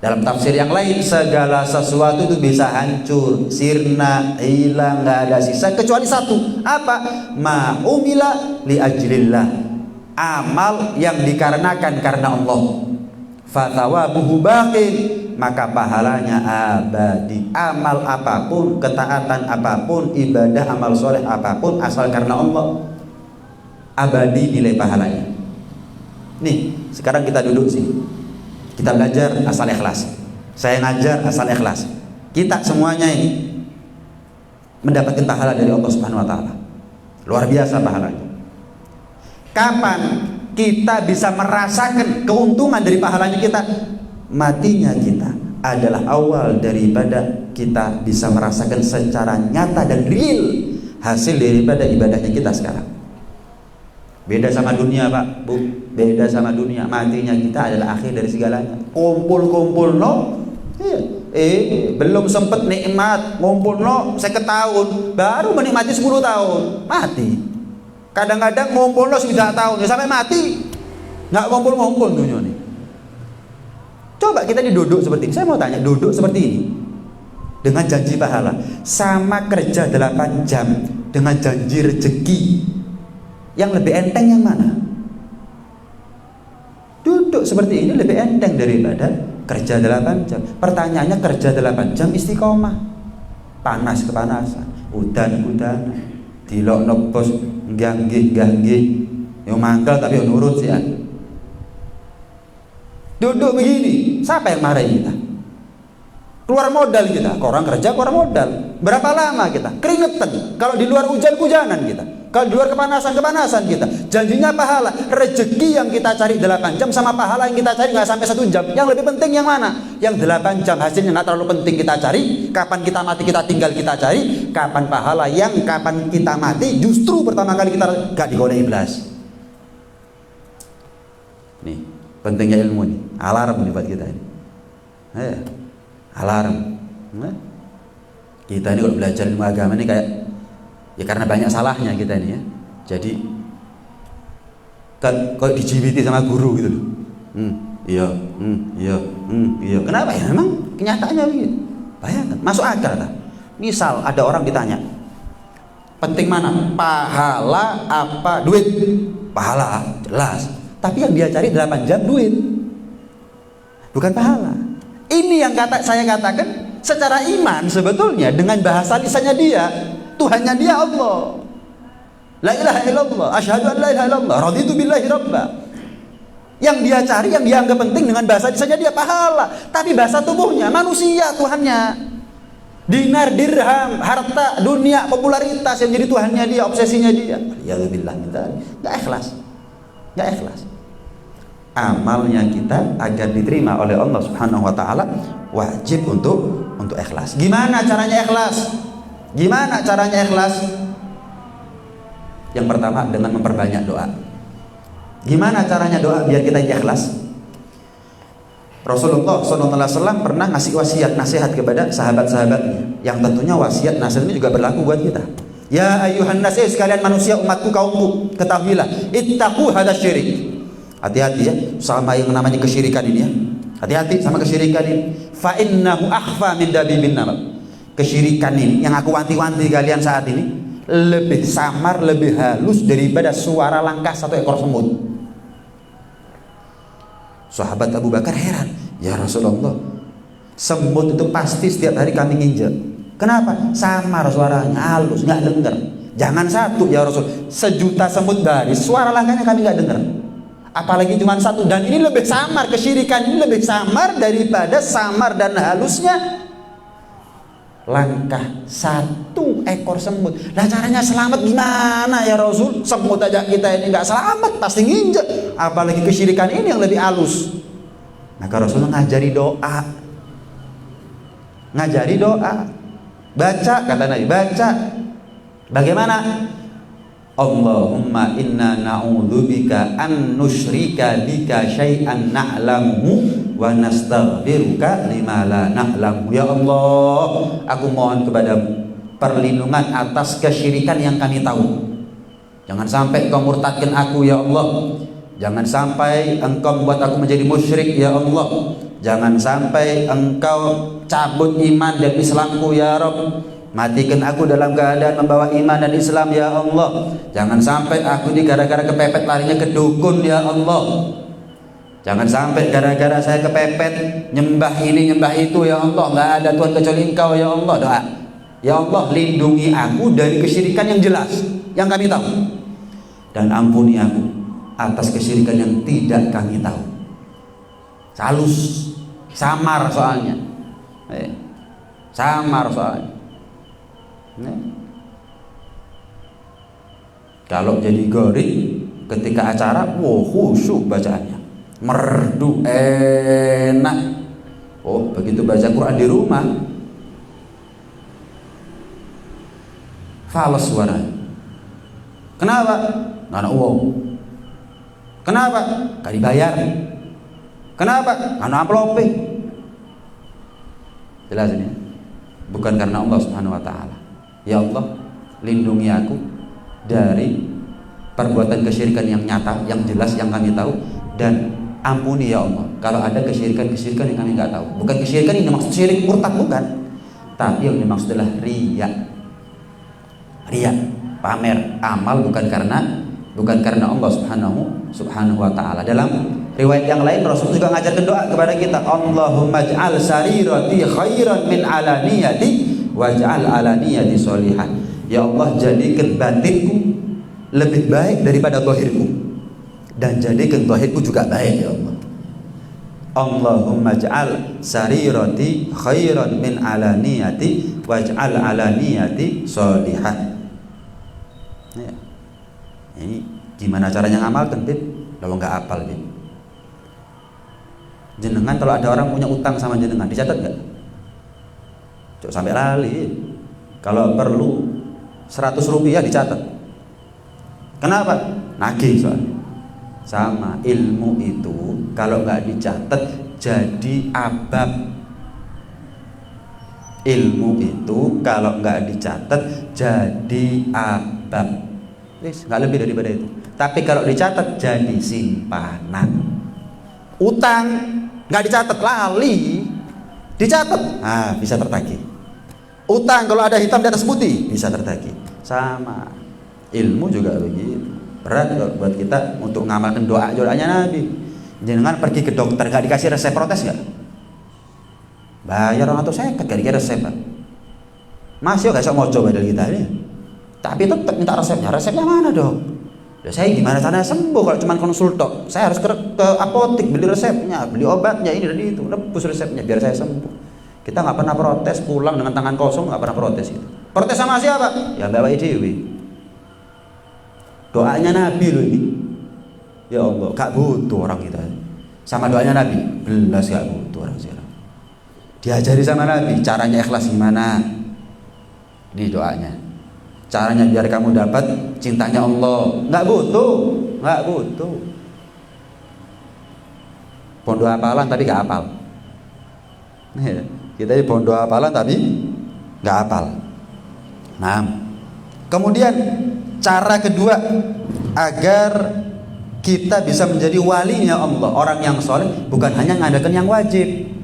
Dalam tafsir yang lain, segala sesuatu itu bisa hancur, sirna, hilang, nggak ada sisa kecuali satu. Apa? Ma umila li ajlillah. Amal yang dikarenakan karena Allah, fatawabuhu baqin, maka pahalanya abadi. Amal apapun, ketaatan apapun, ibadah, amal soleh apapun, asal karena Allah, abadi nilai pahalanya. Nih, sekarang kita duduk sih, kita belajar asal ikhlas. Saya ngajar asal ikhlas. Kita semuanya ini mendapatkan pahala dari Allah Subhanahu Wa Taala. Luar biasa pahalanya. Kapan kita bisa merasakan keuntungan dari pahalanya kita? Matinya kita adalah awal daripada kita bisa merasakan secara nyata dan real hasil daripada ibadahnya kita sekarang. Beda sama dunia, Pak, Bu. Beda sama dunia. Matinya kita adalah akhir dari segalanya. Kumpul-kumpul no. Belum sempat nikmat, ngumpul no 1 tahun, baru menikmati 10 tahun, mati. Kadang-kadang ngumpul lo 9 tahun, ya sampai mati nggak ngumpul-ngumpul dunia nih. Coba kita ini duduk seperti ini. Saya mau tanya, duduk seperti ini dengan janji pahala sama kerja 8 jam dengan janji rezeki, yang lebih enteng yang mana? Duduk seperti ini lebih enteng daripada kerja 8 jam. Pertanyaannya, kerja 8 jam istiqomah, panas kepanasan, udan-udan, dilok bos, nggih, yang mangkel tapi yang nurut sih. Duduk begini, siapa yang marahin kita? Keluar modal kita, orang kerja keluar modal. Berapa lama kita? Keringetan. Kalau di luar hujan-hujanan kita. Kalau di luar kepanasan kita. Janjinya pahala. Rezeki yang kita cari 8 jam sama pahala yang kita cari nggak sampai 1 jam. Yang lebih penting yang mana? Yang 8 jam hasilnya nggak terlalu penting kita cari. Kapan kita mati kita tinggal kita cari. Kapan pahala yang kapan kita mati justru pertama kali kita gak digoda iblis. Nih, pentingnya ilmu nih. Alarm nih buat kita ini. Alarm. Kita ini kalau belajar ilmu agama ini kayak, ya karena banyak salahnya kita ini ya. Jadi kan kok dijibiti sama guru gitu loh. Iya. Kenapa ya? Memang kenyataannya begitu. Bayangkan, masuk akal tak? Misal ada orang ditanya, penting mana? Pahala apa duit? Pahala, jelas. Tapi yang dia cari 8 jam duit. Bukan pahala. Ini yang saya katakan secara iman sebetulnya dengan bahasa lisannya dia, Tuhannya dia Allah. La ilaha illallah, asyhadu an la ilaha illallah, raditu billahi rabba. Yang dia cari, yang dia anggap penting dengan bahasa lisannya dia pahala, tapi bahasa tubuhnya manusia Tuhannya. Dinar, dirham, harta, dunia, popularitas yang jadi Tuhannya dia, obsesinya dia. Ya billah, enggak ikhlas. Enggak ikhlas. Amalnya kita agar diterima oleh Allah Subhanahu wa taala wajib untuk ikhlas. Gimana caranya ikhlas? Gimana caranya ikhlas? Yang pertama dengan memperbanyak doa. Gimana caranya doa biar kita ikhlas? Rasulullah SAW pernah ngasih wasiat nasihat kepada sahabat-sahabatnya, yang tentunya wasiat nasihat ini juga berlaku buat kita. Ya ayyuhan nas, sekalian manusia, umatku, kaumku, ketahuilah, ittaqu hadas syirik. Hati-hati ya sama yang namanya kesyirikan ini ya. Hati-hati sama kesyirikan ini. Fa innahu akhfa min dabibin naml. Kesyirikan ini yang aku wanti-wanti kalian saat ini lebih samar, lebih halus daripada suara langkah 1 ekor semut. Sahabat Abu Bakar heran, ya Rasulullah, semut itu pasti setiap hari kami nginjek. Kenapa? Samar suaranya, halus, nggak dengar. Jangan 1 ya Rasul, 1.000.000 semut baris, suara langkahnya kami nggak dengar. Apalagi cuma 1, dan ini lebih samar, kesyirikan ini lebih samar daripada samar dan halusnya langkah 1 ekor semut. Nah caranya selamat gimana ya Rasul? Semut aja kita ini nggak selamat, pasti nginjek. Apalagi kesyirikan ini yang lebih halus. Maka Rasul ngajari doa. Ngajari doa. Baca, kata Nabi, baca. Bagaimana? Allahumma inna na'udzubika an nusyrika bika syai'an na'lamuhu wa nastaghfiruka lima la na'lamu. Ya Allah, aku mohon kepadamu perlindungan atas kesyirikan yang kami tahu. Jangan sampai Engkau murtadkan aku ya Allah. Jangan sampai Engkau membuat aku menjadi musyrik ya Allah. Jangan sampai Engkau cabut iman dan Islamku ya Rabb. Matikan aku dalam keadaan membawa iman dan Islam ya Allah. Jangan sampai aku ini gara-gara kepepet larinya ke dukun ya Allah. Jangan sampai gara-gara saya kepepet nyembah ini nyembah itu ya Allah. Nggak ada Tuhan kecuali Engkau ya Allah. Doa, ya Allah lindungi aku dari kesyirikan yang jelas yang kami tahu, dan ampuni aku atas kesyirikan yang tidak kami tahu. Halus, samar soalnya, samar soalnya. Kalau jadi gori ketika acara, wow khusyuk bacaannya, merdu, enak. Oh begitu baca Quran di rumah, fals suaranya. Kenapa? Karena uang. Kenapa? Gak dibayar. Kenapa? Karena amplop. Jelas ini, bukan karena Allah Subhanahu wa taala. Ya Allah, lindungi aku dari perbuatan kesyirikan yang nyata, yang jelas, yang kami tahu, dan ampuni ya Allah kalau ada kesyirikan-kesyirikan yang kami nggak tahu. Bukan kesyirikan ini maksud syirik murtad, bukan, tapi yang dimaksud adalah riya, pamer amal bukan karena Allah subhanahu wa ta'ala. Dalam riwayat yang lain Rasul juga ngajarkan doa kepada kita, Allahumma ij'al sarirati khairan min alaniyati waj'al alaniyati sholihah. Ya Allah, jadikan batinku lebih baik daripada zahirku dan jadikan zahirku juga baik ya Allah. Allahumma ij'al sarirati khairan min alaniyati waj'al alaniyati sholihah. Ya. Ini gimana caranya ngamalkan, Bib? Kalau nggak apal, Bib. Jenengan kalau ada orang punya utang sama jenengan, dicatat nggak? Cuk sampai lali. Kalau perlu 100 rupiah dicatat. Kenapa? Nagih soalnya. Sama ilmu itu kalau nggak dicatat jadi abab. Ilmu itu kalau nggak dicatat jadi abab. Nggak lebih daripada itu. Tapi kalau dicatat jadi simpanan. Utang nggak dicatat lali, dicatat, bisa tertagih. Utang kalau ada hitam di atas putih bisa tertagih. Sama ilmu juga begitu. Berat buat kita untuk mengamalkan doanya Nabi. Jangan pergi ke dokter nggak dikasih resep, protes nggak? Bayar orang atau saya nggak dikasih resep, Pak. Masih nggak bisa mau coba dari kita ini. Tapi tetap minta resepnya. Resepnya mana dong? Ya saya gimana caranya sembuh kalau cuma konsul tok? Saya harus ke apotek beli resepnya, beli obatnya ini dan itu, nebus resepnya biar saya sembuh. Kita nggak pernah protes, pulang dengan tangan kosong, nggak pernah protes itu. Protes sama siapa? Ya bawa dewi. Doanya Nabi loh ini. Ya Allah, gak butuh orang kita. Sama doanya Nabi, belas gak butuh orang sekarang. Diajari sama Nabi, caranya ikhlas gimana? Di doanya. Caranya biar kamu dapat cintanya Allah. Nggak butuh. Pondok hafalan tapi nggak hafal. Kita di pondok hafalan tapi nggak hafal. Nah, kemudian cara kedua agar kita bisa menjadi walinya Allah, orang yang soleh, bukan hanya mengadakan yang wajib.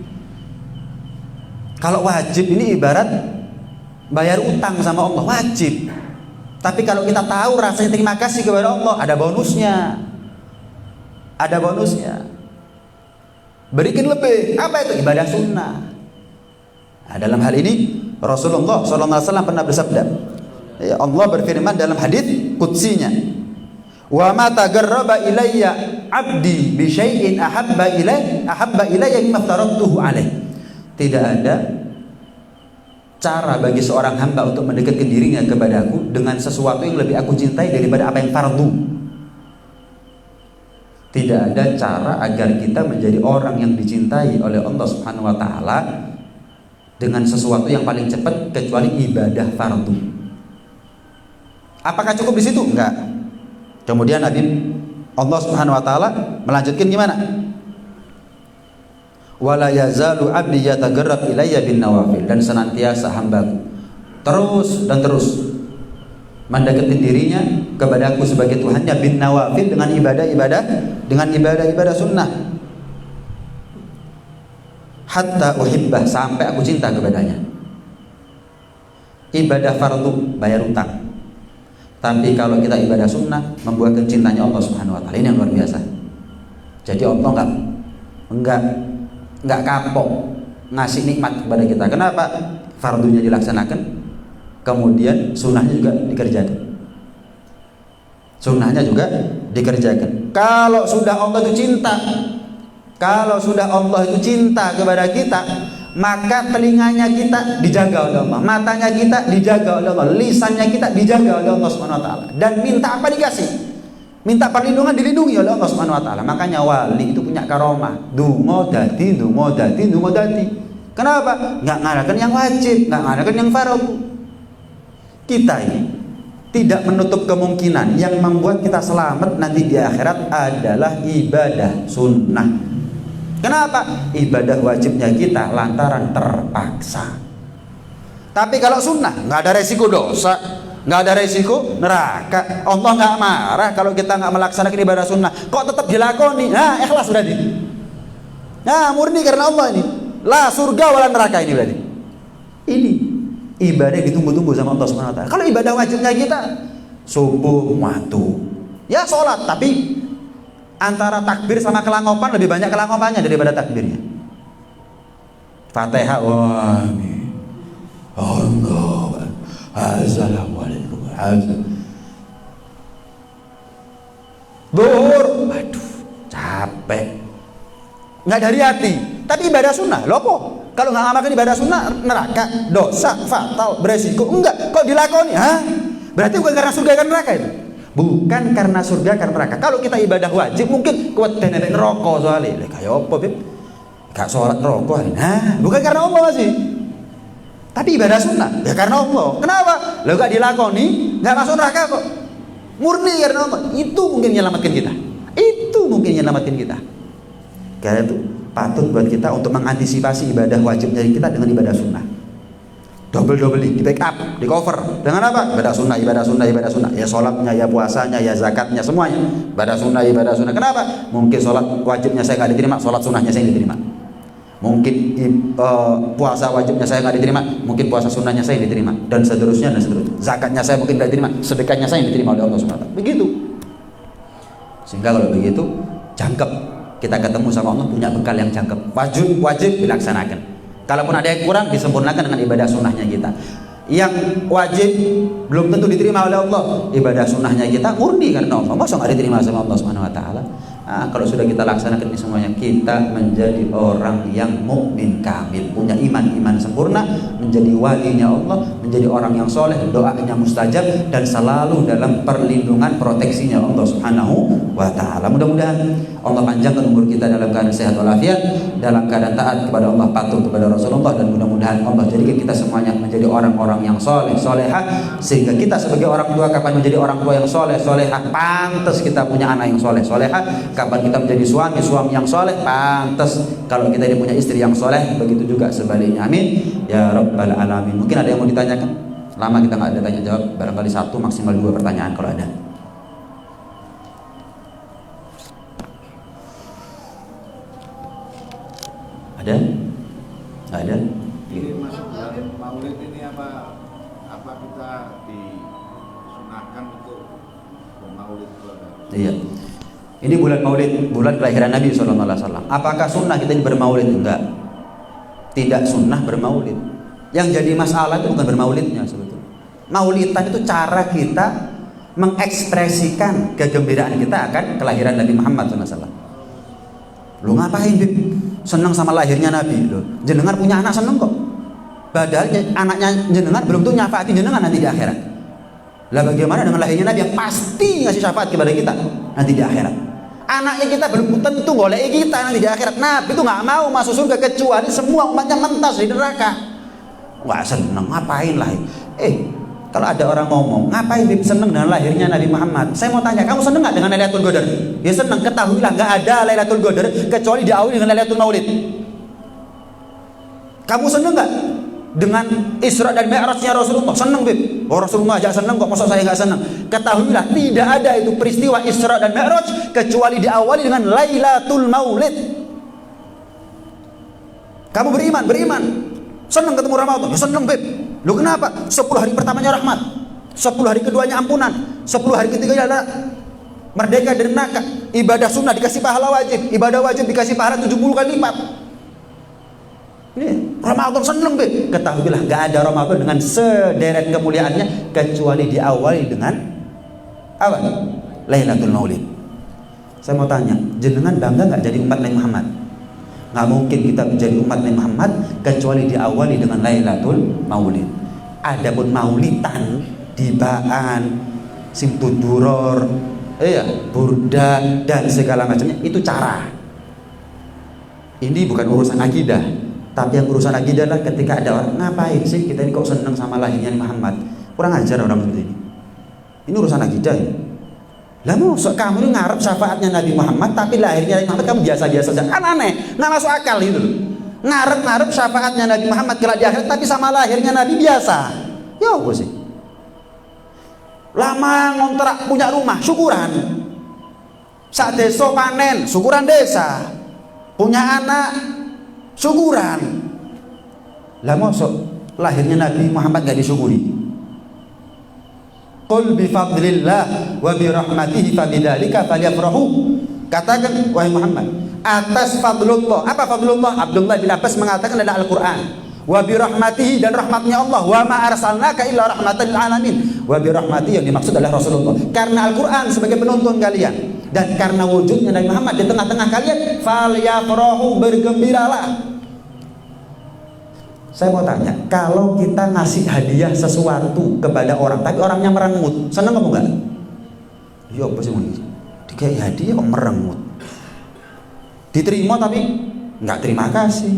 Kalau wajib ini ibarat bayar utang sama Allah, wajib. Tapi kalau kita tahu rasanya terima kasih kepada Allah, ada bonusnya. Berikan lebih. Apa itu? Ibadah sunnah. Nah, dalam hal ini Rasulullah SAW pernah bersabda, ya, Allah berfirman dalam hadits qudsinya, wa ma tagarraba ilayya abdi bi syai'in ahabba ilayya mimma aftaratuhu alaih. Tidak ada cara bagi seorang hamba untuk mendekatkan dirinya kepadaku dengan sesuatu yang lebih aku cintai daripada apa yang fardu. Tidak ada cara agar kita menjadi orang yang dicintai oleh Allah Subhanahu wa taala dengan sesuatu yang paling cepat kecuali ibadah fardu. Apakah cukup di situ? Enggak. Kemudian Allah Subhanahu wa taala melanjutkan gimana? Wala yazalu abdi yatagarrab ilayya bin nawafil, dan senantiasa hambaku terus mendekati dirinya kepadaku sebagai Tuhannya bin nawafil dengan ibadah sunnah, hatta uhibbah, sampai aku cinta kepadanya. Ibadah fardu bayar utang, tapi kalau kita ibadah sunnah membuatkan cintanya Allah Subhanahu wa taala. Ini yang luar biasa. Jadi Allah enggak kapok ngasih nikmat kepada kita. Kenapa? Fardunya dilaksanakan, kemudian sunnahnya juga dikerjakan. Kalau sudah Allah itu cinta kepada kita, maka telinganya kita dijaga oleh Allah, matanya kita dijaga oleh Allah, lisannya kita dijaga oleh Allah Subhanahu wa taala, dan minta apa dikasih. Minta perlindungan dilindungi oleh Allah Subhanahu wa taala. Makanya wali itu punya karomah. Dungo dadi. Kenapa? Enggak ngadakan yang wajib, enggak ngadakan yang fardu. Kita ini tidak menutup kemungkinan yang membuat kita selamat nanti di akhirat adalah ibadah sunnah. Kenapa? Ibadah wajibnya kita lantaran terpaksa. Tapi kalau sunnah enggak ada resiko dosa. nggak ada resiko neraka. Allah nggak marah kalau kita nggak melaksanakan ibadah sunnah, kok tetap dilakoni. Nah, ikhlas berarti. Nah, murni karena Allah ini. La surga wala neraka ini berarti. Ini ibadah ditunggu-tunggu sama Allah Subhanahu wa taala. Kalau ibadah wajibnya kita subuh waktu, ya sholat, tapi antara takbir sama kelangopan lebih banyak kelangopannya daripada takbirnya. Fatihah, wah, Allah, assalamualaikum, Duhur, waduh, capek, nggak dari hati. Tapi ibadah sunnah, loh kok? Kalau nggak ngamalkan ibadah sunnah, neraka, dosa, fatal, beresiko. Enggak, kok dilakoni? Hah? Berarti bukan karena surga karena neraka itu. Bukan karena surga karena neraka. Kalau kita ibadah wajib mungkin kuat dan nenek rokok soalnya. Kayak apa, Bib? Gak sholat rokok. Nah, bukan karena Allah masih. Tapi ibadah sunnah ya karena Allah. Kenapa? Lo gak dilakoni, nggak masuk neraka kok. Murni karena Allah. Itu mungkin menyelamatkan kita. Itu mungkin menyelamatkan kita. Karena itu patut buat kita untuk mengantisipasi ibadah wajibnya kita dengan ibadah sunnah. Double di backup, di cover dengan apa? Ibadah sunnah. Ya sholatnya, ya puasanya, ya zakatnya, semuanya. Ibadah sunnah. Kenapa? Mungkin sholat wajibnya saya nggak diterima, sholat sunnahnya saya diterima. Mungkin puasa wajibnya saya nggak diterima, mungkin puasa sunnahnya saya diterima, dan seterusnya. Zakatnya saya mungkin nggak diterima, sedekahnya saya diterima oleh Allah SWT. Begitu. Sehingga kalau begitu, jangkep kita ketemu sama Allah punya bekal yang jangkep. Wajib dilaksanakan. Kalaupun ada yang kurang, disempurnakan dengan ibadah sunnahnya kita. Yang wajib belum tentu diterima oleh Allah, ibadah sunnahnya kita murni karena Allah. Masa nggak diterima sama Allah Subhanahu Wa Taala? Nah, kalau sudah kita laksanakan ini semuanya, kita menjadi orang yang mukmin kamil, punya iman sempurna, menjadi walinya Allah, menjadi orang yang soleh, doanya mustajab, dan selalu dalam perlindungan proteksinya Allah Subhanahu Wa Taala. Mudah-mudahan Allah panjangkan umur kita dalam keadaan sehat walafiat, dalam keadaan taat kepada Allah, patuh kepada Rasulullah, dan mudah-mudahan Allah jadikan kita semuanya menjadi orang-orang yang soleh, solehah, sehingga kita sebagai orang tua kapan menjadi orang tua yang soleh, solehah, pantas kita punya anak yang soleh, solehah. Kapan kita menjadi suami yang soleh, pantas kalau kita ini punya istri yang soleh, begitu juga sebaliknya. Amin ya rabbal alamin. Mungkin ada yang mau ditanyakan? Lama kita nggak ada tanya jawab, barangkali 1 maksimal 2 pertanyaan kalau ada. Ada? Ada? Ini masuk bulan Maulid ini apa kita disunahkan untuk bermaulid? Iya. Ini bulan Maulid, bulan kelahiran Nabi SAW. Apakah sunnah kita ini bermaulid? Enggak. Tidak sunnah bermaulid. Yang jadi masalah itu bukan bermaulidnya sebetulnya. Maulidan itu cara kita mengekspresikan kegembiraan kita akan kelahiran Nabi Muhammad SAW. Lu ngapain, Bib? Senang sama lahirnya Nabi. Lu jenengan punya anak seneng kok. Padahal anaknya jenengan belum tuh nyafaati jenengan nanti di akhirat. Lah bagaimana dengan lahirnya Nabi yang pasti ngasih syafaat kepada kita nanti di akhirat? Anaknya kita belum tentu golek kita nanti di akhirat. Nabi itu nggak mau masuk surga kecuali semua umatnya mentas di neraka. Wah, seneng ngapain lah? Kalau ada orang ngomong ngapain Bib seneng dengan lahirnya Nabi Muhammad, saya mau tanya, kamu seneng nggak dengan Lailatul Qadar? Ya seneng. Ketahuilah nggak ada Lailatul Qadar kecuali diawali dengan Lailatul Maulid. Kamu seneng nggak dengan Isra dan Mi'rajnya Rasulullah? Seneng, Bib. Oh, Rasulullah aja seneng kok, masa saya nggak seneng? Ketahuilah tidak ada itu peristiwa Isra dan Mi'raj kecuali diawali dengan Lailatul Maulid. Kamu beriman, seneng ketemu Ramadan? Ya seneng, Bib. Lu kenapa? 10 hari pertamanya rahmat, 10 hari keduanya ampunan, 10 hari ketiganya adalah merdeka dari neraka. Ibadah sunnah dikasih pahala wajib, ibadah wajib dikasih pahala 70 kali lipat. Ini Ramadan seneng, Beb. Ketahuilah gak ada Ramadan dengan sederet kemuliaannya kecuali diawali dengan apa? Lailatul Maulid. Saya mau tanya, jenengan bangga gak jadi umat Nabi Muhammad? Gak mungkin kita menjadi umat Nabi Muhammad kecuali diawali dengan Lailatul Maulid. Adapun maulidan, dibaan, simtuduror, burda dan segala macamnya itu cara. Ini bukan urusan akidah. Tapi yang urusan akidah adalah ketika ada orang, ngapain sih kita ini kok seneng sama lahirnya Muhammad? Kurang ajar orang seperti ini. Ini urusan akidah ya. Lah mosok kamu ini ngarep syafaatnya Nabi Muhammad tapi lahirnya Nabi Muhammad kamu biasa-biasa saja. Kan aneh, nggak masuk akal itu. Ngarep syafaatnya Nabi Muhammad kelak di akhirat tapi sama lahirnya Nabi biasa. Ya apa sih? Lama ngontrak punya rumah, syukuran. Sak desa panen, syukuran desa. Punya anak, syukuran. Lah mosok lahirnya Nabi Muhammad gak disyukuri? Qul bi fadlillah wa bi rahmatihi fabidzalika falyafrahu. Katakan wahai Muhammad, atas fadlullah. Apa fadlullah? Abdullah bin Abbas mengatakan adalah Al-Qur'an. Wa bi rahmatihi, dan rahmatnya Allah. Wa ma arsalnaka illa rahmatan lil alamin. Wa bi rahmatihi yang dimaksud adalah Rasulullah. Karena Al-Qur'an sebagai penuntun kalian dan karena wujudnya Nabi Muhammad di tengah-tengah kalian, falyafrahu, bergembiralah. Saya mau tanya, kalau kita ngasih hadiah sesuatu kepada orang tapi orangnya merengut, seneng kamu enggak? Ya apa sih ini? Dikasih hadiah kok merengut. Diterima tapi enggak terima kasih.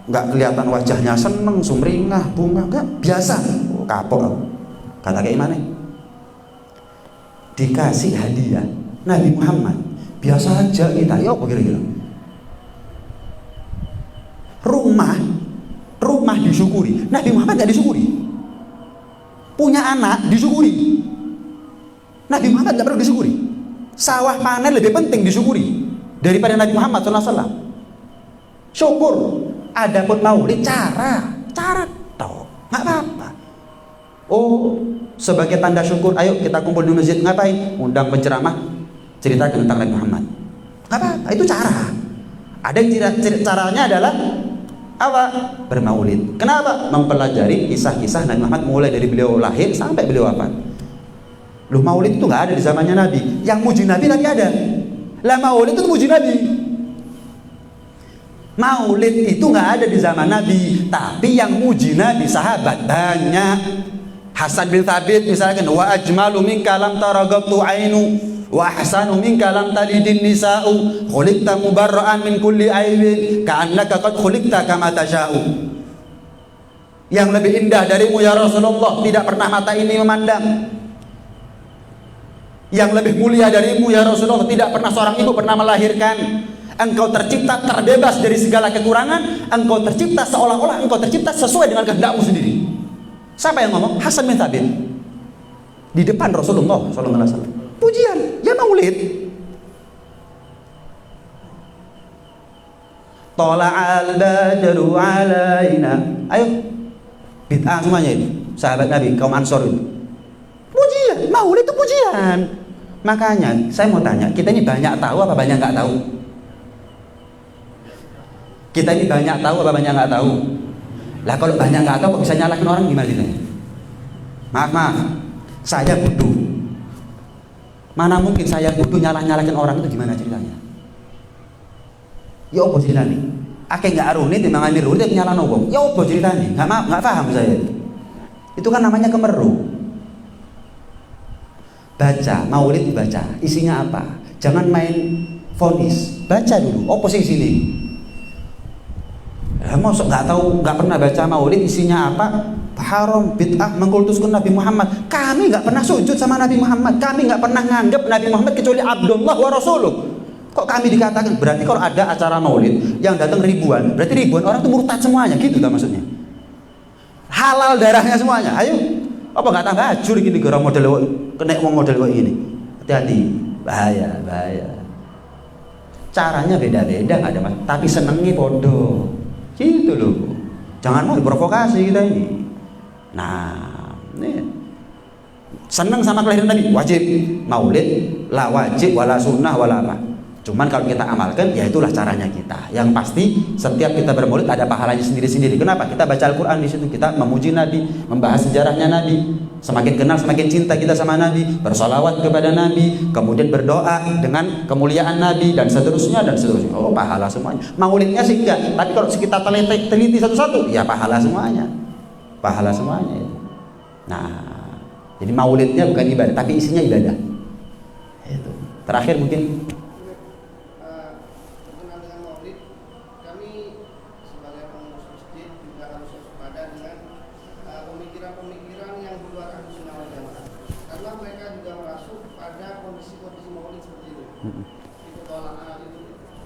Enggak kelihatan wajahnya seneng, sumringah, bunga, enggak, biasa. Oh, kapok. Kata kayak gimana? Dikasih hadiah Nabi Muhammad, biasa aja kita. Ya apa kira-kira? Rumah disyukuri, Nabi Muhammad gak disyukuri. Punya anak disyukuri, Nabi Muhammad gak perlu disyukuri. Sawah panen lebih penting disyukuri daripada Nabi Muhammad SAW. Syukur. Adapun maulid cara toh, gak apa-apa. Oh, sebagai tanda syukur, ayo kita kumpul di masjid, ngapain? Undang penceramah, ceritakan tentang Nabi Muhammad. Gak apa-apa, itu cara. Ada yang caranya adalah apa? Bermaulid. Kenapa? Mempelajari kisah-kisah Nabi Muhammad mulai dari beliau lahir sampai beliau wafat. Loh, maulid itu nggak ada di zamannya Nabi. Yang muji Nabi ada. Lah maulid itu muji Nabi. Maulid itu nggak ada di zaman Nabi, tapi yang muji Nabi sahabat banyak. Hasan bin Thabit misalkan, wa ajmalu minka lam taragabtu ainu wa ahsanu minka lam talidin nisa'u khuliqta mubarra'an min kulli aibin ka'annaka qad khuliqta kama tasha'u. Yang lebih indah darimu ya Rasulullah tidak pernah mata ini memandang. Yang lebih mulia darimu ya Rasulullah tidak pernah seorang ibu pernah melahirkan. Engkau tercipta terbebas dari segala kekurangan. Engkau tercipta seolah-olah engkau tercipta sesuai dengan kehendakmu sendiri. Siapa yang ngomong? Hasan bin Thabit di depan Rasulullah SAW. Pujian, ya maulid. Tala'al badru alaina. Ayo, bid'ah semuanya ini. Sahabat Nabi, kaum Ansor itu. Pujian, maulid itu pujian. Makanya saya mau tanya, kita ini banyak tahu apa banyak nggak tahu? Kita ini banyak tahu apa banyak nggak tahu? Lah kalau banyak nggak tahu kok bisa nyalahin orang gimana ceritanya? Maaf, saya bodoh. Mana mungkin saya bodoh nyalahin orang itu gimana ceritanya? Ya apa ceritanya? Akeh nggak aruni timbang amir urut nyalahin wong. Ya apa ceritanya? Nggak paham saya. Itu kan namanya kemeru. Baca, maulid baca. Isinya apa? Jangan main vonis. Baca dulu. Apa sih sini? Masuk nggak tahu, nggak pernah baca maulid isinya apa? Haram, bid'ah, mengkultuskan Nabi Muhammad. Kami nggak pernah sujud sama Nabi Muhammad. Kami nggak pernah nganggap Nabi Muhammad kecuali Abdullah wa Rasuluh. Kok kami dikatakan? Berarti kalau ada acara maulid yang datang ribuan, berarti ribuan orang itu murtad semuanya, gitu kan maksudnya? Halal darahnya semuanya. Ayo, apa nggak tambah ajur gini gara model kena uang model kayak gini? Hati-hati, bahaya. Caranya beda-beda nggak ada mas, tapi senengnya bodoh. Gitu loh. Jangan mau provokasi kita ini. Nah, nih. Senang sama kelahiran Nabi, wajib. Maulid la wajib wala sunnah wala apa. Cuman kalau kita amalkan, ya itulah caranya kita. Yang pasti setiap kita bermaulid ada pahalanya sendiri-sendiri. Kenapa? Kita baca Al-Quran di situ, kita memuji Nabi, membahas sejarahnya Nabi. Semakin kenal, semakin cinta kita sama Nabi, bersolawat kepada Nabi, kemudian berdoa dengan kemuliaan Nabi dan seterusnya. Oh, pahala semuanya. Maulidnya sih enggak, tapi kalau kita teliti satu-satu, ya pahala semuanya. Ya. Nah, jadi maulidnya bukan ibadah, tapi isinya ibadah. Itu. Terakhir mungkin.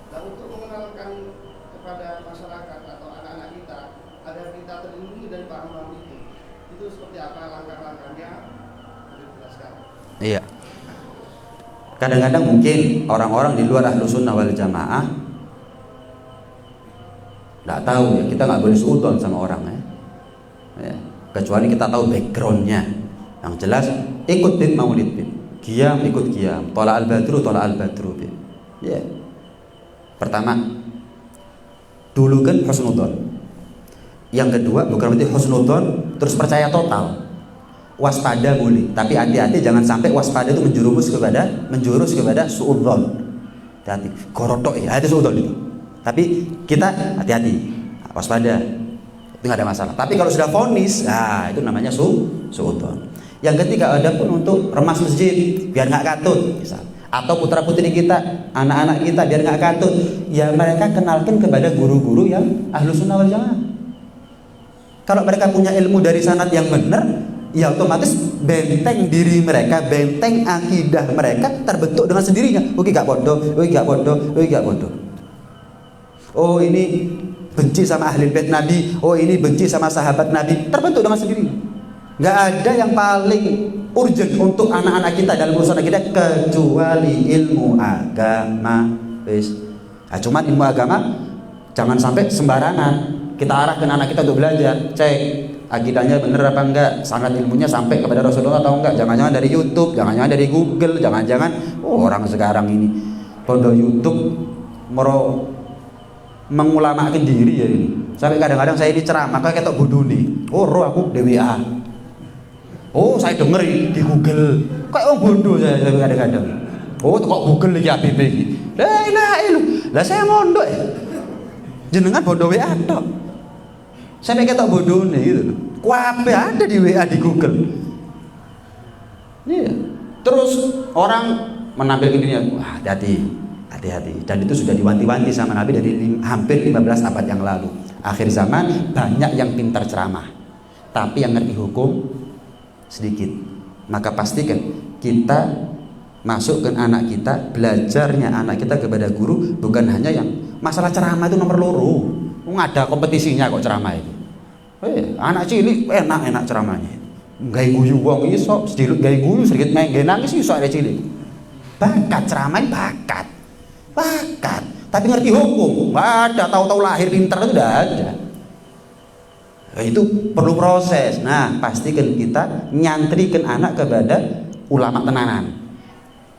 Dan untuk mengenalkan kepada masyarakat atau anak-anak kita agar kita terlindungi dari paham itu seperti apa langkah-langkahnya? sekarang. Iya. Kadang-kadang mungkin orang-orang di luar Ahlus Sunnah wal Jamaah nggak tahu ya, kita nggak boleh suudzon sama orang ya. Kecuali kita tahu backgroundnya. Yang jelas ikut bid maulid bid, qiyam ikut qiyam, tola al badru bid. Ya. Pertama, dulu kan husnudzon. Yang kedua bukan berarti husnudzon terus percaya total. Waspada boleh, tapi hati-hati jangan sampai waspada itu menjurus kepada suudzon. Hati-hati, gorotok ya, itu suudzon itu. Tapi kita hati-hati, waspada, itu nggak ada masalah. Tapi kalau sudah vonis, nah itu namanya suudzon. Yang ketiga ada pun untuk remas masjid biar nggak katut, misal. Atau putra putri kita, anak-anak kita biar nggak katut, ya mereka kenalkan kepada guru-guru yang Ahlus Sunnah wal Jamaah. Kalau mereka punya ilmu dari sanad yang benar, ya otomatis benteng diri mereka, benteng akidah mereka terbentuk dengan sendirinya. Oke gak bodoh, oh ini benci sama ahli bait Nabi, oh ini benci sama sahabat Nabi, terbentuk dengan sendirinya. Gak ada yang paling urgent untuk anak-anak kita dalam urusan kita kecuali ilmu agama. Nah, cuman ilmu agama jangan sampai sembarangan. Kita arahkan anak kita untuk belajar, cek akidahnya bener apa enggak, sangat ilmunya sampai kepada Rasulullah atau enggak. Jangan-jangan dari YouTube, jangan-jangan dari Google, jangan-jangan orang sekarang ini pondok YouTube mengulamakan diri ya ini. Sampai kadang-kadang saya diceramah kayak ketok bodoh nih. Oh, roh aku DWA. Oh, saya denger di Google. Kayak bodoh saya kadang-kadang. Oh, kok Google iki APP iki. La ilaha illallah. Lah saya mondok ya. Jenengan bodoh WA tok. Saya ketok bodoh nih gitu loh. Kuape ada di WA di Google. Iya. Terus orang menampilkan dirinya, wah hati-hati. Dan itu sudah diwanti-wanti sama Nabi dari hampir 15 abad yang lalu. Akhir zaman banyak yang pintar ceramah, tapi yang ngerti hukum sedikit. Maka pastikan kita masukkan anak kita, belajarnya anak kita kepada guru, bukan hanya yang masalah ceramah itu nomor loro. Nggak ada kompetisinya kok ceramah itu. Anak cilik enak ceramahnya. Gawe guyu wong iso, sedikit gawe guyu sedikit main nangis iso ada cilik. Bakat ceramah bakat. Tapi ngerti hukum, nggak ada. Tahu-tahu lahir pinter itu udah ada. Itu perlu proses. Nah, pastikan kita nyantrikan anak kepada ulama tenanan.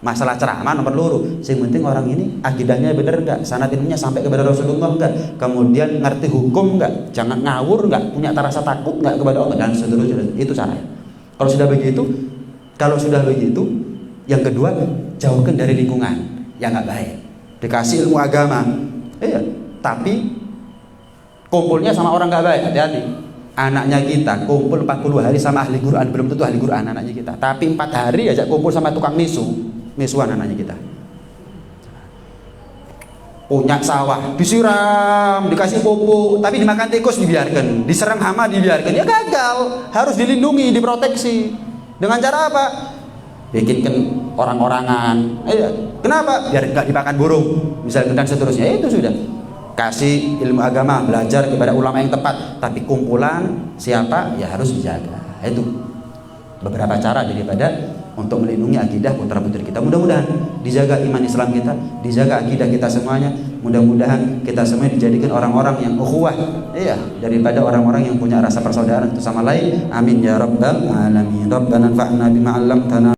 Masalah ceramah nomor loro. Yang penting orang ini akidahnya benar enggak, sanad ilmunya sampai kepada Rasulullah enggak, kemudian ngerti hukum enggak, jangan ngawur enggak, punya rasa takut enggak kepada Allah dan seterusnya. Itu caranya. Kalau sudah begitu, yang kedua jauhkan dari lingkungan yang enggak baik. Dikasih ilmu agama, tapi kumpulnya sama orang enggak baik, hati-hati. Anaknya kita kumpul 40 hari sama ahli Quran, belum tentu ahli Quran anaknya kita. Tapi 4 hari aja kumpul sama tukang misuan anaknya kita. Punya sawah, disiram, dikasih pupuk, tapi dimakan tikus dibiarkan, diserang hama dibiarkan, ya gagal. Harus dilindungi, diproteksi. Dengan cara apa? Bikinkan orang-orangan. Kenapa? Biar nggak dimakan burung, misalnya dan seterusnya. Itu sudah. Kasih ilmu agama, belajar kepada ulama yang tepat, tapi kumpulan siapa ya harus dijaga. Itu beberapa cara daripada untuk melindungi akidah putra putri kita. Mudah-mudahan dijaga iman Islam kita, dijaga akidah kita semuanya. Mudah-mudahan kita semua dijadikan orang-orang yang ukhuwah, daripada orang-orang yang punya rasa persaudaraan itu sama lain. Amin ya rabbal alamin. Rabbana anfa'na bima 'allamtana.